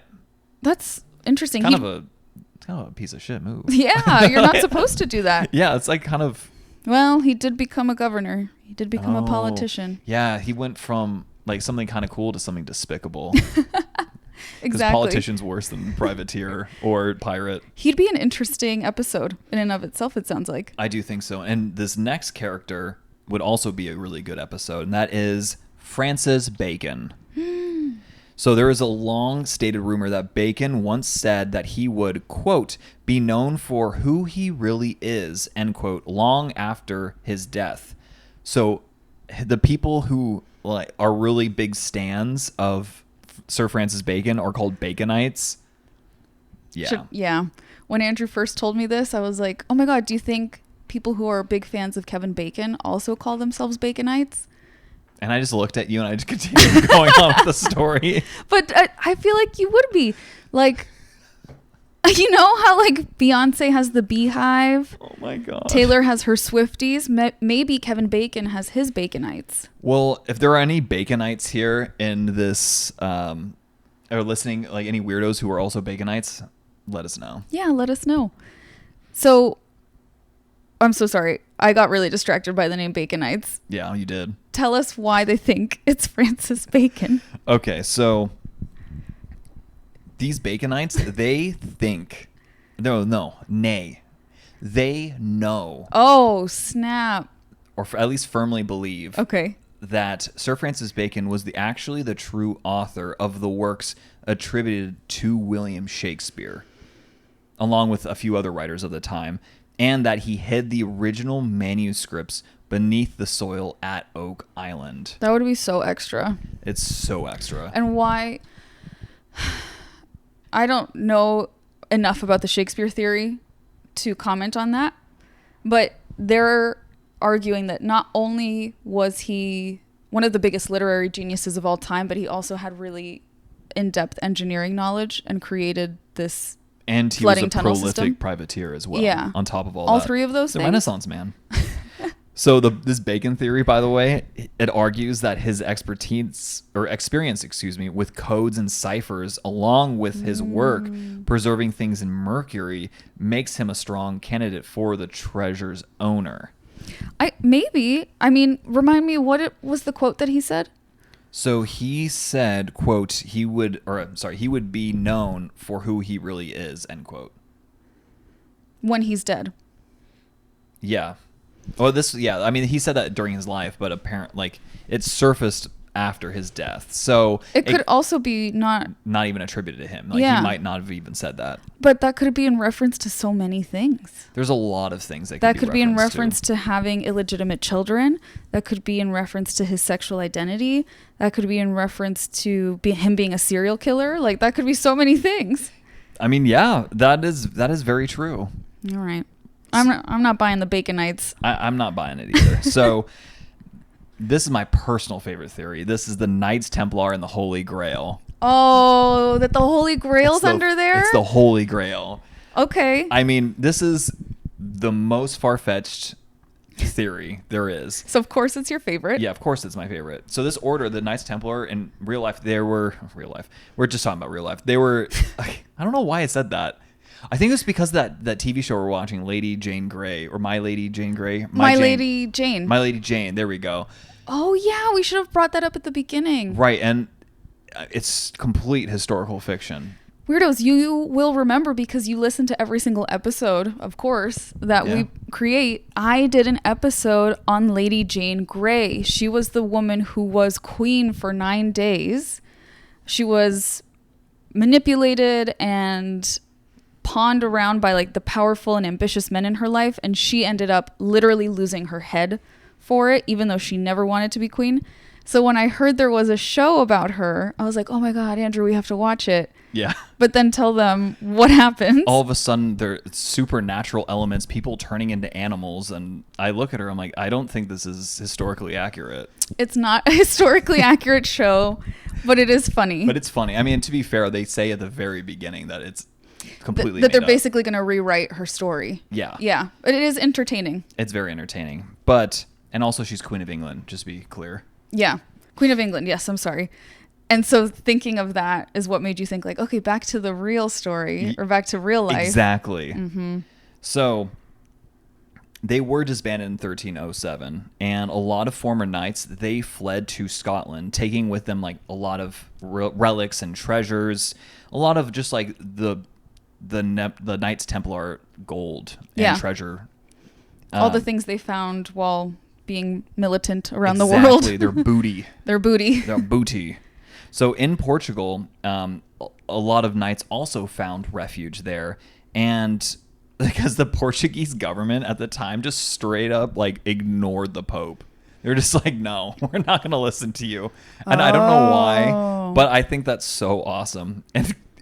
[SPEAKER 1] That's interesting.
[SPEAKER 2] kind of a piece of shit move.
[SPEAKER 1] Yeah, you're not supposed to do that.
[SPEAKER 2] Yeah, it's like kind of.
[SPEAKER 1] Well, he did become a governor. He did become a
[SPEAKER 2] Oh,
[SPEAKER 1] politician.
[SPEAKER 2] Yeah, he went from like something kind of cool to something despicable. Because
[SPEAKER 1] Exactly.
[SPEAKER 2] politician's worse than privateer or pirate.
[SPEAKER 1] He'd be an interesting episode in and of itself, it sounds like.
[SPEAKER 2] I do think so. And this next character would also be a really good episode, and that is Francis Bacon. So there is a long-stated rumor that Bacon once said that he would, quote, be known for who he really is, end quote, long after his death. So the people who like are really big stans of Sir Francis Bacon are called Baconites. Yeah.
[SPEAKER 1] Yeah. When Andrew first told me this, I was like, oh my God, do you think people who are big fans of Kevin Bacon also call themselves Baconites?
[SPEAKER 2] And I just looked at you and I just continued going on with the story.
[SPEAKER 1] But I feel like you would be. Like, you know how like Beyonce has the Beehive?
[SPEAKER 2] Oh my God.
[SPEAKER 1] Taylor has her Swifties. Maybe Kevin Bacon has his Baconites.
[SPEAKER 2] Well, if there are any Baconites here in this, or listening, like any weirdos who are also Baconites, let us know.
[SPEAKER 1] Yeah, let us know. So, I'm so sorry. I got really distracted by the name Baconites.
[SPEAKER 2] Yeah, you did.
[SPEAKER 1] Tell us why they think it's Francis Bacon.
[SPEAKER 2] Okay, so these Baconites, they think, nay, they know,
[SPEAKER 1] Oh, snap.
[SPEAKER 2] or at least firmly believe,
[SPEAKER 1] Okay.
[SPEAKER 2] that Sir Francis Bacon was actually the true author of the works attributed to William Shakespeare, along with a few other writers of the time, and that he hid the original manuscripts beneath the soil at Oak Island.
[SPEAKER 1] That would be so extra.
[SPEAKER 2] It's so extra.
[SPEAKER 1] And why? I don't know enough about the Shakespeare theory to comment on that, but they're arguing that not only was he one of the biggest literary geniuses of all time, but he also had really in-depth engineering knowledge and created this
[SPEAKER 2] And he
[SPEAKER 1] flooding
[SPEAKER 2] was a
[SPEAKER 1] tunnel
[SPEAKER 2] prolific
[SPEAKER 1] system.
[SPEAKER 2] privateer as well.
[SPEAKER 1] Yeah.
[SPEAKER 2] On top of all
[SPEAKER 1] All
[SPEAKER 2] that.
[SPEAKER 1] three of those
[SPEAKER 2] The
[SPEAKER 1] things?
[SPEAKER 2] Renaissance man. So this Bacon theory, by the way, it argues that his experience, with codes and ciphers, along with his work preserving things in mercury, makes him a strong candidate for the treasure's owner.
[SPEAKER 1] Remind me, what was the quote that he said?
[SPEAKER 2] So he said, quote, he would be known for who he really is, end quote.
[SPEAKER 1] When he's dead.
[SPEAKER 2] Yeah. Well, he said that during his life, but apparently, like, it surfaced after his death. So
[SPEAKER 1] it could also be not
[SPEAKER 2] even attributed to him. Like
[SPEAKER 1] Yeah.
[SPEAKER 2] he might not have even said that.
[SPEAKER 1] but that could be in reference to so many things.
[SPEAKER 2] There's a lot of things
[SPEAKER 1] That could be in
[SPEAKER 2] referenced
[SPEAKER 1] reference to having illegitimate children. That could be in reference to his sexual identity. That could be in reference to him being a serial killer. Like that could be so many things.
[SPEAKER 2] I mean, yeah, that is very true.
[SPEAKER 1] All right. I'm not buying the Bacon Knights.
[SPEAKER 2] I'm not buying it either. So this is my personal favorite theory. This is the Knights Templar and the Holy Grail.
[SPEAKER 1] Oh, that the Holy Grail's under there?
[SPEAKER 2] It's the Holy Grail.
[SPEAKER 1] Okay.
[SPEAKER 2] I mean, this is the most far-fetched theory there is.
[SPEAKER 1] So of course it's your favorite.
[SPEAKER 2] Yeah, of course it's my favorite. So this order, the Knights Templar, in real life, we're just talking about real life. They were, I don't know why I said that. I think it's because that TV show we're watching, Lady Jane Grey, or My Lady Jane Grey.
[SPEAKER 1] My Lady Jane.
[SPEAKER 2] My Lady Jane, there we go.
[SPEAKER 1] Oh yeah, we should have brought that up at the beginning.
[SPEAKER 2] Right, and it's complete historical fiction.
[SPEAKER 1] Weirdos, you will remember because you listen to every single episode, of course, that we create. I did an episode on Lady Jane Grey. She was the woman who was queen for 9 days. She was manipulated and pawned around by like the powerful and ambitious men in her life, and she ended up literally losing her head for it, even though she never wanted to be queen. So when I heard there was a show about her, I was like, oh my God, Andrew, we have to watch it.
[SPEAKER 2] Yeah.
[SPEAKER 1] But then tell them what happens.
[SPEAKER 2] All of a sudden, there are supernatural elements, people turning into animals. And I look at her, I'm like, I don't think this is historically accurate.
[SPEAKER 1] It's not a historically accurate show, but it is funny.
[SPEAKER 2] But it's funny. I mean, to be fair, they say at the very beginning that it's completely
[SPEAKER 1] that they're
[SPEAKER 2] made up.
[SPEAKER 1] basically going to rewrite her story.
[SPEAKER 2] Yeah.
[SPEAKER 1] Yeah. But it is entertaining.
[SPEAKER 2] It's very entertaining. But, and also she's Queen of England, just to be clear.
[SPEAKER 1] Yeah. Queen of England. Yes, I'm sorry. And so thinking of that is what made you think like, okay, back to the real story or back to real life.
[SPEAKER 2] Exactly.
[SPEAKER 1] Mm-hmm.
[SPEAKER 2] So they were disbanded in 1307, and a lot of former knights, they fled to Scotland, taking with them like a lot of relics and treasures, a lot of just like the Knights Templar gold and treasure.
[SPEAKER 1] All the things they found while being militant around the world.
[SPEAKER 2] Exactly, their booty.
[SPEAKER 1] Their booty.
[SPEAKER 2] Their booty. So in Portugal, a lot of knights also found refuge there, and because the Portuguese government at the time just straight up like ignored the Pope. They're just like, no, we're not going to listen to you. And I don't know why, but I think that's so awesome.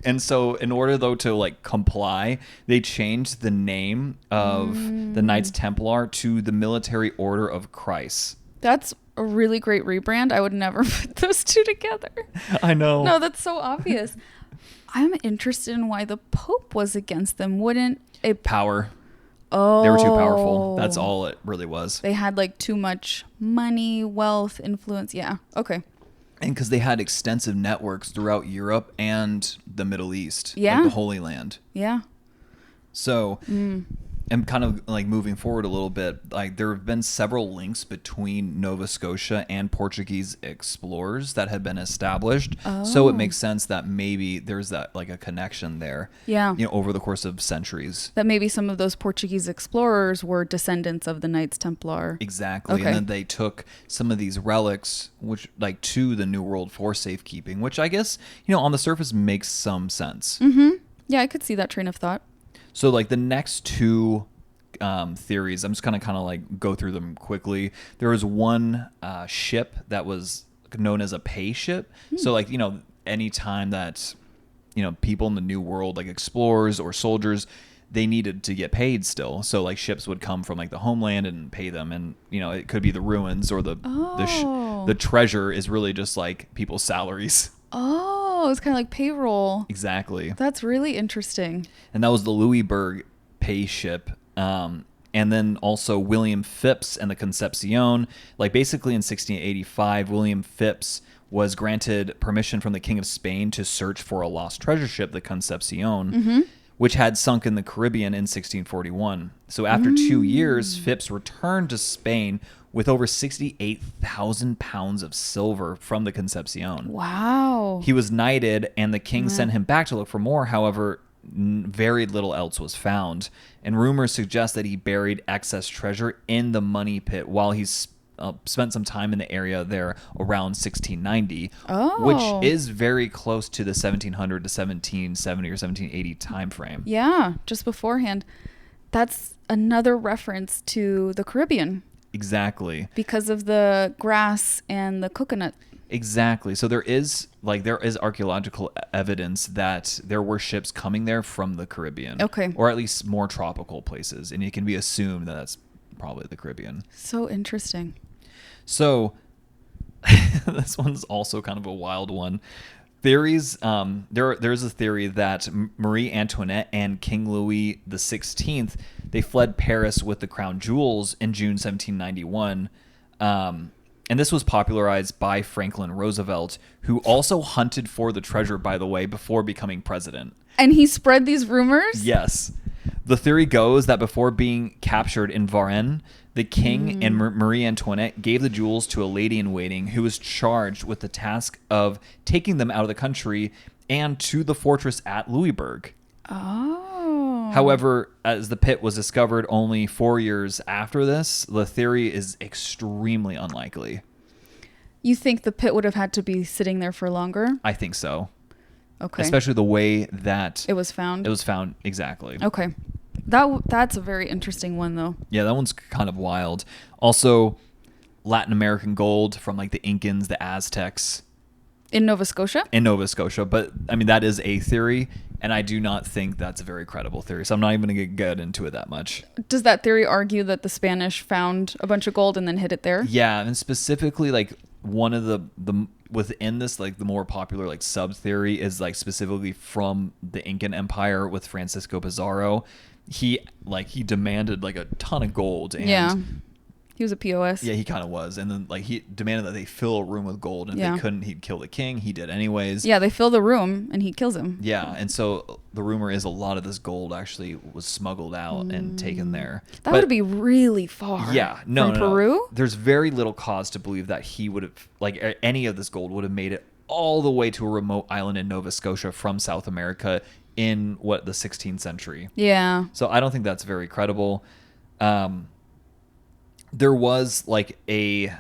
[SPEAKER 2] And so in order though to like comply, they changed the name of the Knights Templar to the Military Order of Christ.
[SPEAKER 1] That's a really great rebrand. I would never put those two together.
[SPEAKER 2] I know.
[SPEAKER 1] No, that's so obvious. I'm interested in why the Pope was against them. Wouldn't a
[SPEAKER 2] power?
[SPEAKER 1] Oh,
[SPEAKER 2] they were too powerful. That's all it really was.
[SPEAKER 1] They had like too much money, wealth, influence. Yeah. Okay.
[SPEAKER 2] And because they had extensive networks throughout Europe and the Middle East,
[SPEAKER 1] Yeah.
[SPEAKER 2] like the Holy Land.
[SPEAKER 1] Yeah.
[SPEAKER 2] So, and kind of like moving forward a little bit, like there have been several links between Nova Scotia and Portuguese explorers that have been established. So it makes sense that maybe there's that like a connection there.
[SPEAKER 1] Yeah.
[SPEAKER 2] You know, over the course of centuries.
[SPEAKER 1] That maybe some of those Portuguese explorers were descendants of the Knights Templar.
[SPEAKER 2] Exactly.
[SPEAKER 1] Okay.
[SPEAKER 2] And then they took some of these relics, which like to the New World for safekeeping, which I guess, you know, on the surface makes some sense.
[SPEAKER 1] Mm-hmm. Yeah, I could see that train of thought.
[SPEAKER 2] So like the next two theories, I'm just gonna kind of like go through them quickly. There was one ship that was known as a pay ship. So like, you know, any time that, you know, people in the New World, like explorers or soldiers, they needed to get paid still. So like ships would come from like the homeland and pay them, and you know, it could be the ruins or the treasure is really just like people's salaries.
[SPEAKER 1] Oh, it's kind of like payroll.
[SPEAKER 2] Exactly.
[SPEAKER 1] That's really interesting.
[SPEAKER 2] And that was the Louisburg pay ship. And then also William Phipps and the Concepcion. Like basically in 1685, William Phipps was granted permission from the King of Spain to search for a lost treasure ship, the Concepcion, which had sunk in the Caribbean in 1641. So after 2 years, Phipps returned to Spain with over 68,000 pounds of silver from the Concepcion.
[SPEAKER 1] Wow.
[SPEAKER 2] He was knighted, and the king sent him back to look for more. However, very little else was found, and rumors suggest that he buried excess treasure in the money pit while he's spent some time in the area there around 1690,
[SPEAKER 1] Oh.
[SPEAKER 2] which is very close to the 1700 to 1770 or 1780 time frame.
[SPEAKER 1] Yeah, just beforehand. That's another reference to the Caribbean
[SPEAKER 2] Exactly.
[SPEAKER 1] because of the grass and the coconut.
[SPEAKER 2] Exactly. So there is archaeological evidence that there were ships coming there from the Caribbean.
[SPEAKER 1] Okay.
[SPEAKER 2] Or at least more tropical places, and it can be assumed that that's probably the Caribbean.
[SPEAKER 1] So interesting.
[SPEAKER 2] So this one's also kind of a wild one. Theories. There's a theory that Marie Antoinette and King Louis XVI, they fled Paris with the crown jewels in June 1791. And this was popularized by Franklin Roosevelt, who also hunted for the treasure, by the way, before becoming president.
[SPEAKER 1] And he spread these rumors?
[SPEAKER 2] Yes. The theory goes that before being captured in Varennes, the king and Marie Antoinette gave the jewels to a lady-in-waiting who was charged with the task of taking them out of the country and to the fortress at Louisbourg.
[SPEAKER 1] Oh.
[SPEAKER 2] However, as the pit was discovered only 4 years after this, the theory is extremely unlikely.
[SPEAKER 1] You think the pit would have had to be sitting there for longer?
[SPEAKER 2] I think so.
[SPEAKER 1] Okay.
[SPEAKER 2] Especially the way that
[SPEAKER 1] it was found?
[SPEAKER 2] It was found, exactly.
[SPEAKER 1] Okay. That's a very interesting one, though.
[SPEAKER 2] Yeah, that one's kind of wild. Also, Latin American gold from like the Incans, the Aztecs.
[SPEAKER 1] In Nova Scotia?
[SPEAKER 2] In Nova Scotia. But, I mean, that is a theory, and I do not think that's a very credible theory. So I'm not even going to get into it that much.
[SPEAKER 1] Does that theory argue that the Spanish found a bunch of gold and then hid it there?
[SPEAKER 2] Yeah, and specifically, like, one of the within this, like, the more popular, like, sub-theory is, like, specifically from the Incan Empire with Francisco Pizarro. He demanded, like, a ton of gold. And
[SPEAKER 1] yeah. He was a POS.
[SPEAKER 2] Yeah, he kind of was. And then, like, he demanded that they fill a room with gold. And if they couldn't, he'd kill the king. He did anyways.
[SPEAKER 1] Yeah, they fill the room and he kills him.
[SPEAKER 2] Yeah, and so the rumor is a lot of this gold actually was smuggled out and taken there.
[SPEAKER 1] That would be really far.
[SPEAKER 2] Yeah, no,
[SPEAKER 1] From Peru?
[SPEAKER 2] There's very little cause to believe that he would have, like, any of this gold would have made it all the way to a remote island in Nova Scotia from South America in, the 16th century.
[SPEAKER 1] Yeah.
[SPEAKER 2] So I don't think that's very credible. There was, like, a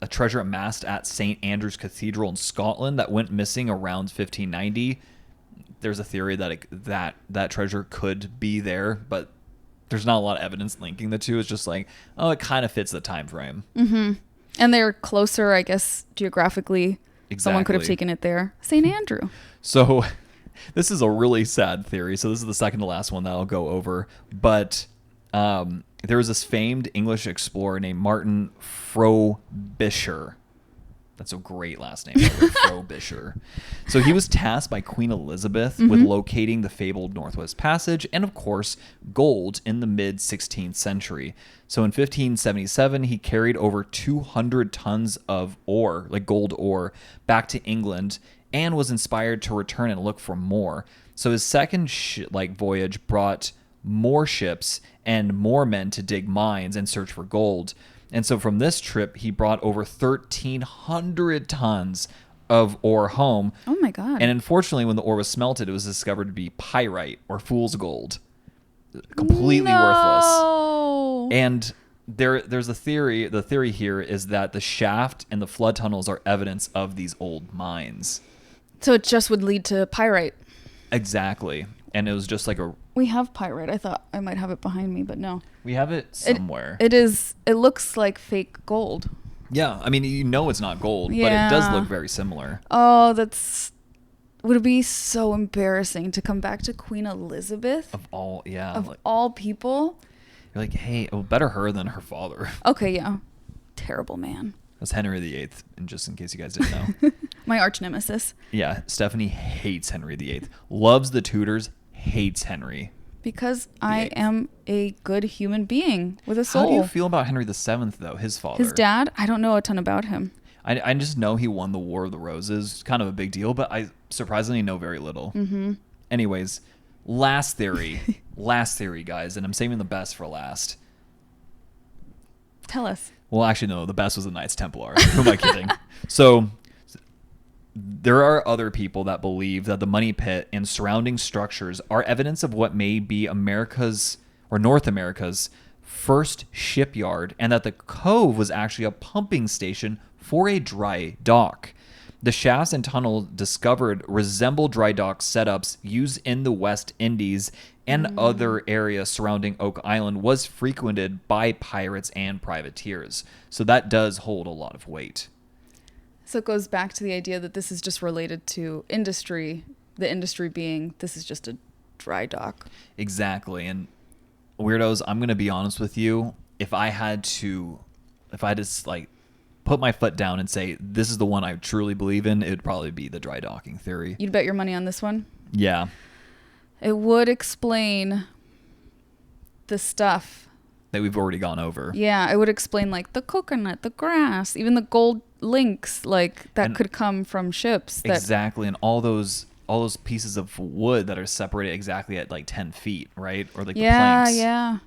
[SPEAKER 2] treasure amassed at St. Andrew's Cathedral in Scotland that went missing around 1590. There's a theory that that treasure could be there, but there's not a lot of evidence linking the two. It's just like, oh, it kind of fits the time frame.
[SPEAKER 1] Mm-hmm. And they're closer, I guess, geographically.
[SPEAKER 2] Exactly.
[SPEAKER 1] Someone could have taken it there. St. Andrew.
[SPEAKER 2] So this is a really sad theory. So this is the second to last one that I'll go over. But there was this famed English explorer named Martin Frobisher. That's a great last name, Frobisher. So he was tasked by Queen Elizabeth with locating the fabled Northwest Passage and, of course, gold in the mid-16th century. So in 1577, he carried over 200 tons of ore, like gold ore, back to England and was inspired to return and look for more. So his second voyage brought more ships and more men to dig mines and search for gold. And so from this trip, he brought over 1,300 tons of ore home.
[SPEAKER 1] Oh, my God.
[SPEAKER 2] And unfortunately, when the ore was smelted, it was discovered to be pyrite or fool's gold. Completely worthless. And there's a theory. The theory here is that the shaft and the flood tunnels are evidence of these old mines.
[SPEAKER 1] So it just would lead to pyrite.
[SPEAKER 2] Exactly. And it was just like
[SPEAKER 1] We have pyrite. I thought I might have it behind me, but no.
[SPEAKER 2] We have it somewhere.
[SPEAKER 1] It looks like fake gold.
[SPEAKER 2] Yeah. I mean, it's not gold, but
[SPEAKER 1] Yeah.
[SPEAKER 2] it does look very similar.
[SPEAKER 1] Oh, would it be so embarrassing to come back to Queen Elizabeth?
[SPEAKER 2] Of all
[SPEAKER 1] people?
[SPEAKER 2] You're like, hey, well, better her than her father.
[SPEAKER 1] Okay, yeah. Terrible man.
[SPEAKER 2] That's Henry VIII, and just in case you guys didn't know.
[SPEAKER 1] My arch nemesis.
[SPEAKER 2] Yeah, Stephanie hates Henry VIII. Loves the Tudors, hates Henry.
[SPEAKER 1] Because I am a good human being with a soul.
[SPEAKER 2] How do you feel about Henry VII, though, his father?
[SPEAKER 1] His dad? I don't know a ton about him.
[SPEAKER 2] I just know he won the War of the Roses. Kind of a big deal, but I surprisingly know very little. Mm-hmm. Anyways, last theory. Last theory, guys, and I'm saving the best for last.
[SPEAKER 1] Tell us.
[SPEAKER 2] Well, actually, no. The best was the Knights Templar. Who am I kidding? So there are other people that believe that the money pit and surrounding structures are evidence of what may be America's or North America's first shipyard and that the cove was actually a pumping station for a dry dock. The shafts and tunnel discovered resemble dry dock setups used in the West Indies and other areas surrounding Oak Island was frequented by pirates and privateers. So that does hold a lot of weight.
[SPEAKER 1] So it goes back to the idea that this is just related to industry, the industry being this is just a dry dock.
[SPEAKER 2] Exactly. And weirdos, I'm going to be honest with you. If I had to like put my foot down and say this is the one I truly believe in, it would probably be the dry docking theory.
[SPEAKER 1] You'd bet your money on this one?
[SPEAKER 2] Yeah.
[SPEAKER 1] It would explain the stuff
[SPEAKER 2] that we've already gone over.
[SPEAKER 1] Yeah, it would explain like the coconut, the grass, even the gold links, like that and could come from ships.
[SPEAKER 2] Exactly, and all those pieces of wood that are separated exactly at like 10 feet, right? Or like the planks.
[SPEAKER 1] Yeah.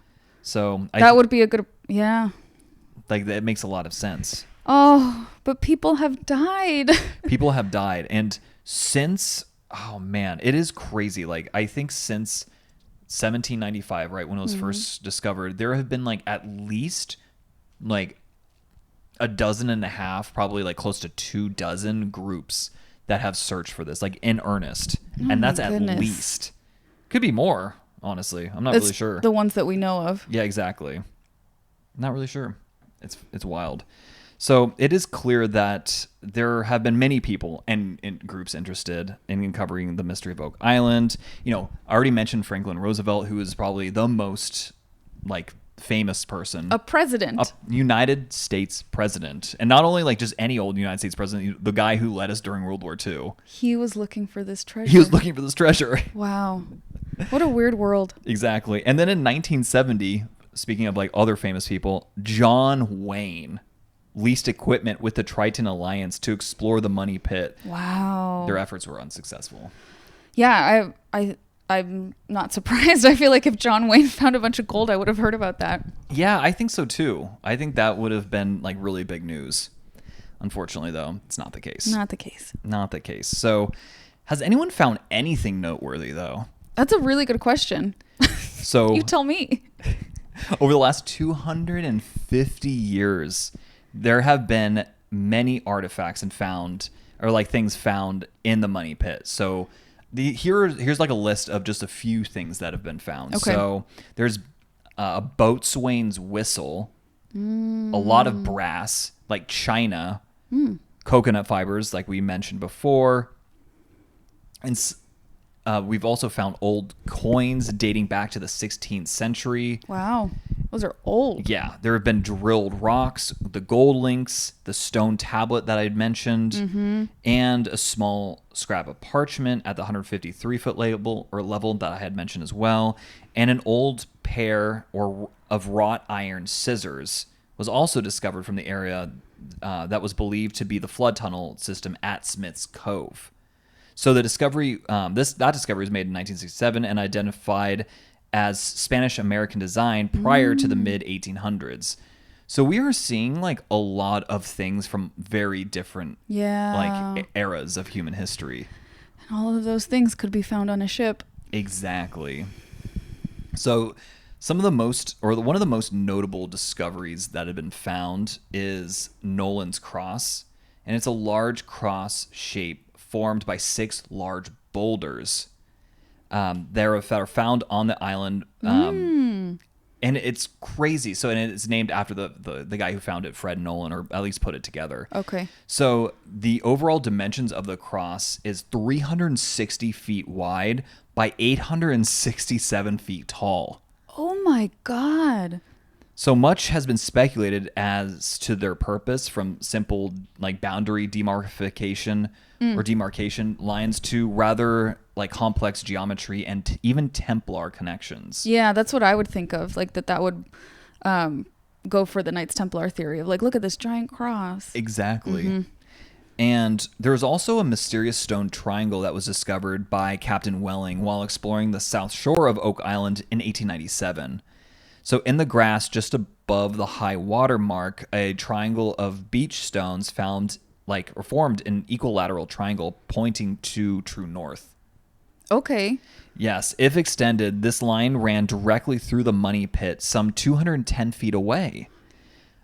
[SPEAKER 2] So
[SPEAKER 1] that would be a good, yeah.
[SPEAKER 2] Like that makes a lot of sense.
[SPEAKER 1] Oh, but people have died.
[SPEAKER 2] People have died. And since, oh man, it is crazy. Like I think since 1795, right, when it was first discovered, there have been like at least like a dozen and a half, probably like close to 24 groups that have searched for this, like in earnest. And that's at least. Could be more, honestly. I'm not really sure.
[SPEAKER 1] The ones that we know of.
[SPEAKER 2] Yeah, exactly. Not really sure. It's wild. So it is clear that there have been many people and groups interested in uncovering the mystery of Oak Island. You know, I already mentioned Franklin Roosevelt, who is probably the most like famous person.
[SPEAKER 1] A president.
[SPEAKER 2] A United States president. And not only like just any old United States president, the guy who led us during World War II.
[SPEAKER 1] He was looking for this treasure.
[SPEAKER 2] He was looking for this treasure.
[SPEAKER 1] Wow. What a weird world.
[SPEAKER 2] Exactly. And then in 1970, speaking of like other famous people, John Wayne leased equipment with the Triton Alliance to explore the Money Pit.
[SPEAKER 1] Wow.
[SPEAKER 2] Their efforts were unsuccessful.
[SPEAKER 1] Yeah, I'm not surprised. I feel like if John Wayne found a bunch of gold, I would have heard about that.
[SPEAKER 2] Yeah, I think so too. I think that would have been like really big news. Unfortunately, though, it's not the case.
[SPEAKER 1] Not the case.
[SPEAKER 2] Not the case. So, has anyone found anything noteworthy, though?
[SPEAKER 1] That's a really good question.
[SPEAKER 2] So
[SPEAKER 1] you tell me.
[SPEAKER 2] Over the last 250 years, there have been many artifacts and things found in the Money Pit. So here's like a list of just a few things that have been found.
[SPEAKER 1] Okay.
[SPEAKER 2] So there's a boatswain's whistle, a lot of brass, like china, coconut fibers, like we mentioned before, and we've also found old coins dating back to the 16th century.
[SPEAKER 1] Wow. Those are old.
[SPEAKER 2] Yeah. There have been drilled rocks, the gold links, the stone tablet that I had mentioned, and a small scrap of parchment at the 153-foot level that I had mentioned as well. And an old pair of wrought iron scissors was also discovered from the area that was believed to be the flood tunnel system at Smith's Cove. So the discovery, that discovery was made in 1967 and identified as Spanish-American design prior to the mid-1800s. So we are seeing like a lot of things from very different like eras of human history.
[SPEAKER 1] And all of those things could be found on a ship.
[SPEAKER 2] Exactly. So one of the most notable discoveries that have been found is Nolan's Cross, and it's a large cross shape formed by 6 large boulders that are found on the island. And it's crazy. So, and it's named after the guy who found it, Fred Nolan, or at least put it together.
[SPEAKER 1] Okay.
[SPEAKER 2] So the overall dimensions of the cross is 360 feet wide by 867 feet tall.
[SPEAKER 1] Oh my God.
[SPEAKER 2] So much has been speculated as to their purpose, from simple like boundary demarcation or demarcation lines to rather like complex geometry and even Templar connections.
[SPEAKER 1] Yeah, that's what I would think of. Like that would go for the Knights Templar theory of like, look at this giant cross.
[SPEAKER 2] Exactly. And there's also a mysterious stone triangle that was discovered by Captain Welling while exploring the south shore of Oak Island in 1897. So in the grass just above the high water mark, a triangle of beach stones formed an equilateral triangle pointing to true north.
[SPEAKER 1] Okay.
[SPEAKER 2] Yes, if extended, this line ran directly through the money pit some 210 feet away.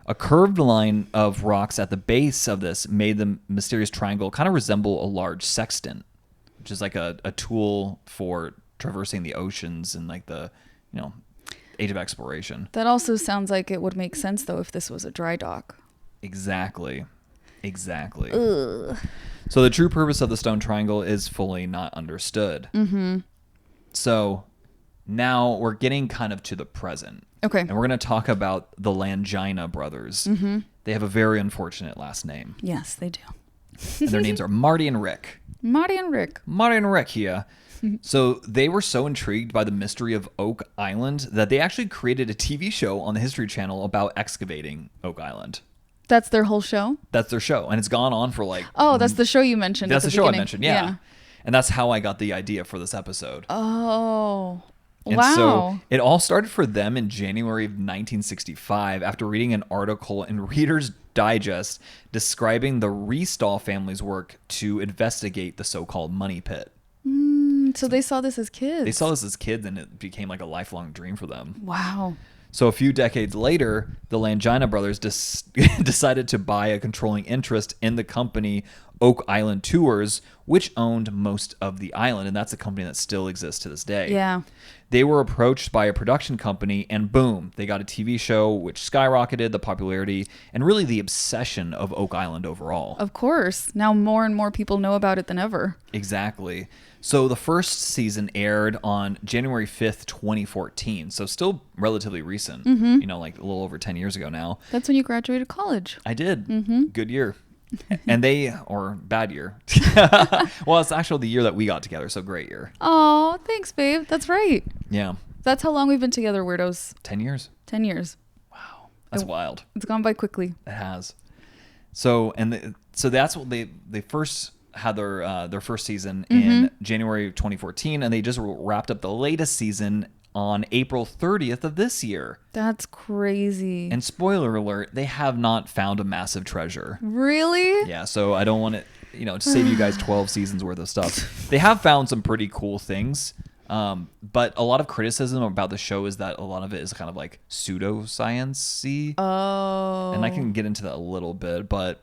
[SPEAKER 2] A curved line of rocks at the base of this made the mysterious triangle kind of resemble a large sextant, which is like a tool for traversing the oceans and like the, age of exploration.
[SPEAKER 1] That also sounds like it would make sense, though, if this was a dry dock.
[SPEAKER 2] Exactly.
[SPEAKER 1] Ugh.
[SPEAKER 2] So the true purpose of the stone triangle is fully not understood.
[SPEAKER 1] Mm-hmm.
[SPEAKER 2] So now we're getting kind of to the present.
[SPEAKER 1] Okay.
[SPEAKER 2] And we're going to talk about the Langina brothers.
[SPEAKER 1] Mm-hmm.
[SPEAKER 2] They have a very unfortunate last name.
[SPEAKER 1] Yes, they do.
[SPEAKER 2] And their names are Marty and Rick.
[SPEAKER 1] Marty and Rick.
[SPEAKER 2] Marty and Rick here. So they were so intrigued by the mystery of Oak Island that they actually created a TV show on the History Channel about excavating Oak Island.
[SPEAKER 1] That's their whole show?
[SPEAKER 2] That's their show. And it's gone on for like...
[SPEAKER 1] Oh, that's the show you mentioned.
[SPEAKER 2] That's
[SPEAKER 1] at
[SPEAKER 2] the
[SPEAKER 1] the
[SPEAKER 2] show
[SPEAKER 1] beginning.
[SPEAKER 2] I mentioned, yeah. And that's how I got the idea for this episode.
[SPEAKER 1] Oh,
[SPEAKER 2] and
[SPEAKER 1] wow.
[SPEAKER 2] So it all started for them in January of 1965 after reading an article in Reader's Digest describing the Restall family's work to investigate the so-called money pit.
[SPEAKER 1] So they saw this as kids.
[SPEAKER 2] They saw this as kids and it became like a lifelong dream for them.
[SPEAKER 1] Wow.
[SPEAKER 2] So a few decades later, the Langina brothers decided to buy a controlling interest in the company Oak Island Tours, which owned most of the island, and that's a company that still exists to this day.
[SPEAKER 1] Yeah.
[SPEAKER 2] They were approached by a production company, and boom, they got a TV show which skyrocketed the popularity and really the obsession of Oak Island overall.
[SPEAKER 1] Of course. Now more and more people know about it than ever.
[SPEAKER 2] Exactly. So the first season aired on January 5th, 2014. So still relatively recent, like a little over 10 years ago now.
[SPEAKER 1] That's when you graduated college.
[SPEAKER 2] I did. Good year. And or bad year. Well, it's actually the year that we got together. So great year.
[SPEAKER 1] Oh, thanks, babe. That's right.
[SPEAKER 2] Yeah.
[SPEAKER 1] That's how long we've been together, weirdos.
[SPEAKER 2] 10 years.
[SPEAKER 1] 10 years.
[SPEAKER 2] Wow. That's wild.
[SPEAKER 1] It's gone by quickly.
[SPEAKER 2] It has. So, so that's what they first had their first season in January of 2014, and they just wrapped up the latest season on April 30th of this year.
[SPEAKER 1] That's crazy.
[SPEAKER 2] And spoiler alert, they have not found a massive treasure.
[SPEAKER 1] Really?
[SPEAKER 2] Yeah, so I don't want to, save you guys 12 seasons worth of stuff. They have found some pretty cool things, but a lot of criticism about the show is that a lot of it is kind of like pseudoscience-y.
[SPEAKER 1] Oh.
[SPEAKER 2] And I can get into that a little bit, but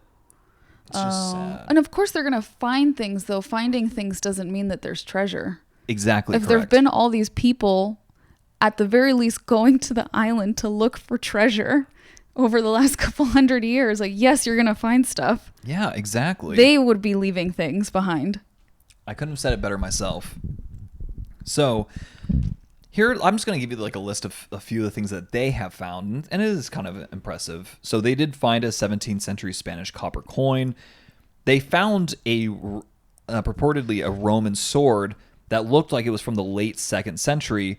[SPEAKER 2] it's just sad.
[SPEAKER 1] And of course they're going to find things, though. Finding things doesn't mean that there's treasure.
[SPEAKER 2] Exactly.
[SPEAKER 1] If there have been all these people, at the very least, going to the island to look for treasure over the last couple hundred years, like, yes, you're going to find stuff.
[SPEAKER 2] Yeah, exactly.
[SPEAKER 1] They would be leaving things behind.
[SPEAKER 2] I couldn't have said it better myself. So here, I'm just going to give you like a list of a few of the things that they have found, and it is kind of impressive. So they did find a 17th century Spanish copper coin. They found purportedly a Roman sword that looked like it was from the late 2nd century,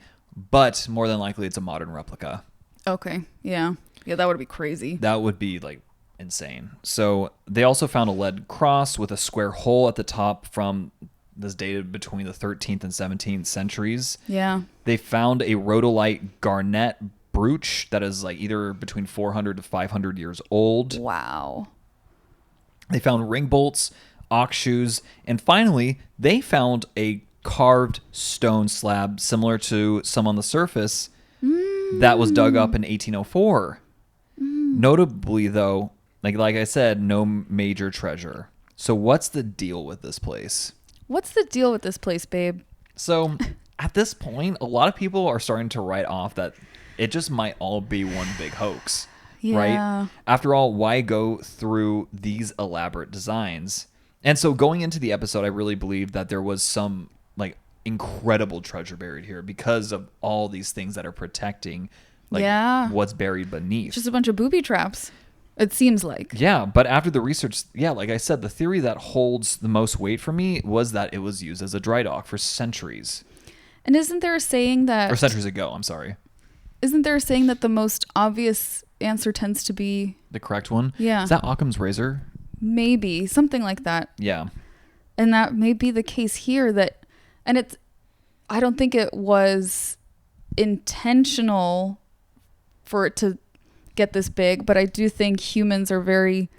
[SPEAKER 2] but more than likely it's a modern replica.
[SPEAKER 1] Okay. Yeah. Yeah, that would be crazy.
[SPEAKER 2] That would be like insane. So they also found a lead cross with a square hole at the top from this dated between the 13th and 17th centuries.
[SPEAKER 1] Yeah.
[SPEAKER 2] They found a rhodolite garnet brooch that is like either between 400 to 500 years old.
[SPEAKER 1] Wow.
[SPEAKER 2] They found ring bolts, ox shoes, and finally they found a carved stone slab similar to some on the surface that was dug up in 1804. Notably, though, like I said, no major treasure. So what's the deal with this place?
[SPEAKER 1] What's the deal with this place, babe?
[SPEAKER 2] So at this point, a lot of people are starting to write off that it just might all be one big hoax.
[SPEAKER 1] Yeah.
[SPEAKER 2] Right? After all, why go through these elaborate designs? And so going into the episode, I really believed that there was some like incredible treasure buried here because of all these things that are protecting what's buried beneath.
[SPEAKER 1] Just a bunch of booby traps, it seems like.
[SPEAKER 2] Yeah, but after the research, like I said, the theory that holds the most weight for me was that it was used as a dry dock for centuries.
[SPEAKER 1] And isn't there a saying that...
[SPEAKER 2] Or centuries ago, I'm sorry.
[SPEAKER 1] Isn't there a saying that the most obvious answer tends to be...
[SPEAKER 2] The correct one?
[SPEAKER 1] Yeah.
[SPEAKER 2] Is that Occam's razor?
[SPEAKER 1] Maybe. Something like that.
[SPEAKER 2] Yeah.
[SPEAKER 1] And that may be the case here that... And it's... I don't think it was intentional for it to get this big, but I do think humans are very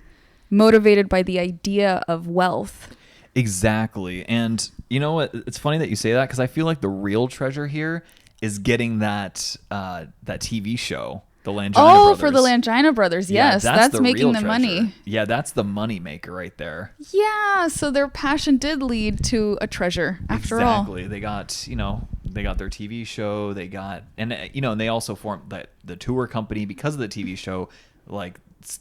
[SPEAKER 1] motivated by the idea of wealth.
[SPEAKER 2] Exactly. And you know what? It's funny that you say that because I feel like the real treasure here is getting that TV show, the Langina Brothers.
[SPEAKER 1] For the Langina Brothers. Yes,
[SPEAKER 2] Yeah,
[SPEAKER 1] that's
[SPEAKER 2] the
[SPEAKER 1] making
[SPEAKER 2] real
[SPEAKER 1] the
[SPEAKER 2] treasure.
[SPEAKER 1] money.
[SPEAKER 2] Yeah, that's the money maker right there.
[SPEAKER 1] Yeah, so their passion did lead to a treasure after all.
[SPEAKER 2] Exactly. They got their TV show. They got, and they also formed the tour company because of the TV show. Like,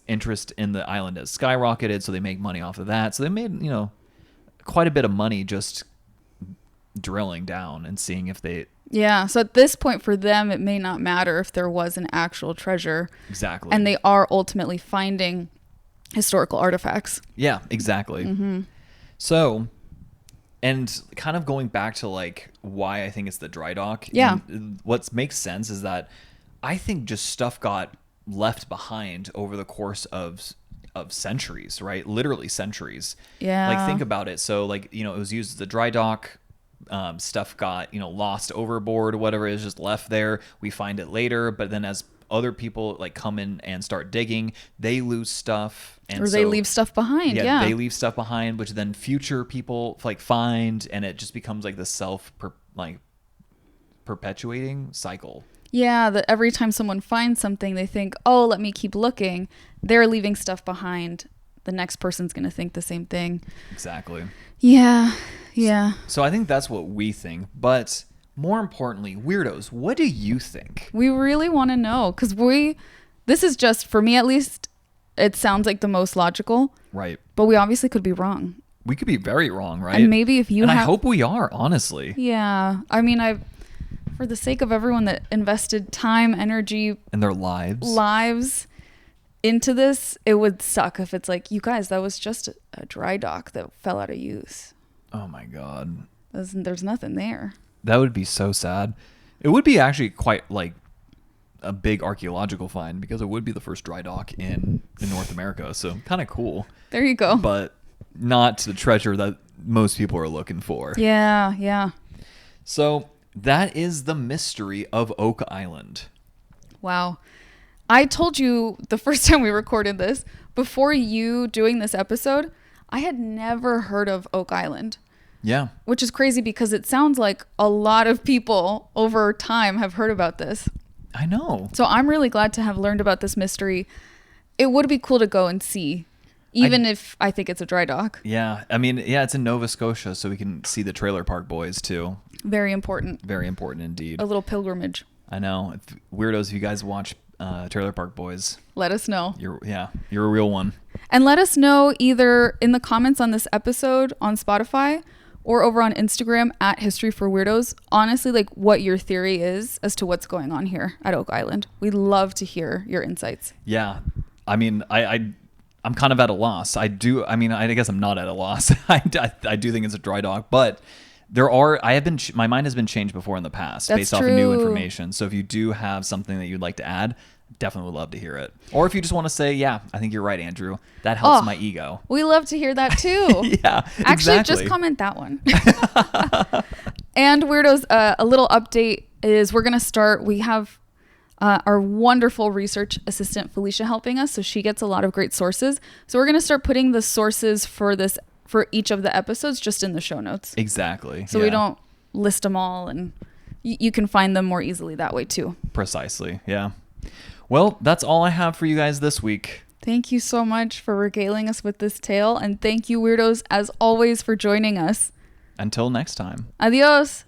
[SPEAKER 2] interest in the island has skyrocketed, so they make money off of that. So they made, quite a bit of money just drilling down and seeing if they.
[SPEAKER 1] Yeah, so at this point for them, it may not matter if there was an actual treasure.
[SPEAKER 2] Exactly.
[SPEAKER 1] And they are ultimately finding historical artifacts.
[SPEAKER 2] Yeah, exactly.
[SPEAKER 1] Mm-hmm.
[SPEAKER 2] So, and kind of going back to like why I think it's the dry dock.
[SPEAKER 1] Yeah.
[SPEAKER 2] What makes sense is that I think just stuff got left behind over the course of centuries, right? Literally centuries.
[SPEAKER 1] Yeah.
[SPEAKER 2] Like, think about it. So like, it was used as a dry dock. Stuff got, lost overboard, whatever is just left there. We find it later, but then as other people like come in and start digging, they lose stuff. And
[SPEAKER 1] they leave stuff behind. Yeah.
[SPEAKER 2] They leave stuff behind, which then future people like find, and it just becomes like the perpetuating cycle.
[SPEAKER 1] Yeah, that every time someone finds something, they think, oh, let me keep looking. They're leaving stuff behind. The next person's going to think the same thing. Exactly. Yeah. Yeah.
[SPEAKER 2] So I think that's what we think. But more importantly, weirdos, what do you think?
[SPEAKER 1] We really want to know because this is just, for me at least, it sounds like the most logical.
[SPEAKER 2] Right.
[SPEAKER 1] But we obviously could be wrong.
[SPEAKER 2] We could be very wrong, right?
[SPEAKER 1] And maybe if you
[SPEAKER 2] I hope we are, honestly.
[SPEAKER 1] Yeah. I mean, for the sake of everyone that invested time, energy,
[SPEAKER 2] and their lives into this, it would suck if it's like, you guys, that was just a dry dock that fell out of use. Oh my God.
[SPEAKER 1] There's nothing there.
[SPEAKER 2] That would be so sad. It would be actually quite like a big archaeological find because it would be the first dry dock in North America. So kind of cool.
[SPEAKER 1] There you go.
[SPEAKER 2] But not the treasure that most people are looking for.
[SPEAKER 1] Yeah, yeah.
[SPEAKER 2] So that is the mystery of Oak Island.
[SPEAKER 1] Wow. I told you the first time we recorded this, before you doing this episode, I had never heard of Oak Island.
[SPEAKER 2] Yeah.
[SPEAKER 1] Which is crazy because it sounds like a lot of people over time have heard about this.
[SPEAKER 2] I know.
[SPEAKER 1] So I'm really glad to have learned about this mystery. It would be cool to go and see, even if I think it's a dry dock.
[SPEAKER 2] Yeah. I mean, yeah, it's in Nova Scotia, so we can see the Trailer Park Boys too.
[SPEAKER 1] Very important.
[SPEAKER 2] Very important indeed.
[SPEAKER 1] A little pilgrimage.
[SPEAKER 2] I know. Weirdos, if you guys watch Trailer Park Boys,
[SPEAKER 1] let us know.
[SPEAKER 2] You're a real one.
[SPEAKER 1] And let us know either in the comments on this episode on Spotify or over on Instagram at History For Weirdos, honestly, like what your theory is as to what's going on here at Oak Island. We'd love to hear your insights.
[SPEAKER 2] Yeah. I mean, I'm kind of at a loss. I guess I'm not at a loss. I do think it's a dry dock, but my mind has been changed before in the past.
[SPEAKER 1] That's
[SPEAKER 2] based off of new information. So if you do have something that you'd like to add, definitely would love to hear it. Or if you just want to say, yeah, I think you're right, Andrew. That helps my ego.
[SPEAKER 1] We love to hear that too.
[SPEAKER 2] Yeah,
[SPEAKER 1] actually,
[SPEAKER 2] exactly.
[SPEAKER 1] just comment that one. And weirdos, a little update is we have our wonderful research assistant Felicia helping us, so she gets a lot of great sources. So we're going to start putting the sources for each of the episodes just in the show notes.
[SPEAKER 2] Exactly.
[SPEAKER 1] So we don't list them all, and you can find them more easily that way too.
[SPEAKER 2] Precisely. Yeah. Well, that's all I have for you guys this week.
[SPEAKER 1] Thank you so much for regaling us with this tale, and thank you, weirdos, as always, for joining us.
[SPEAKER 2] Until next time.
[SPEAKER 1] Adios.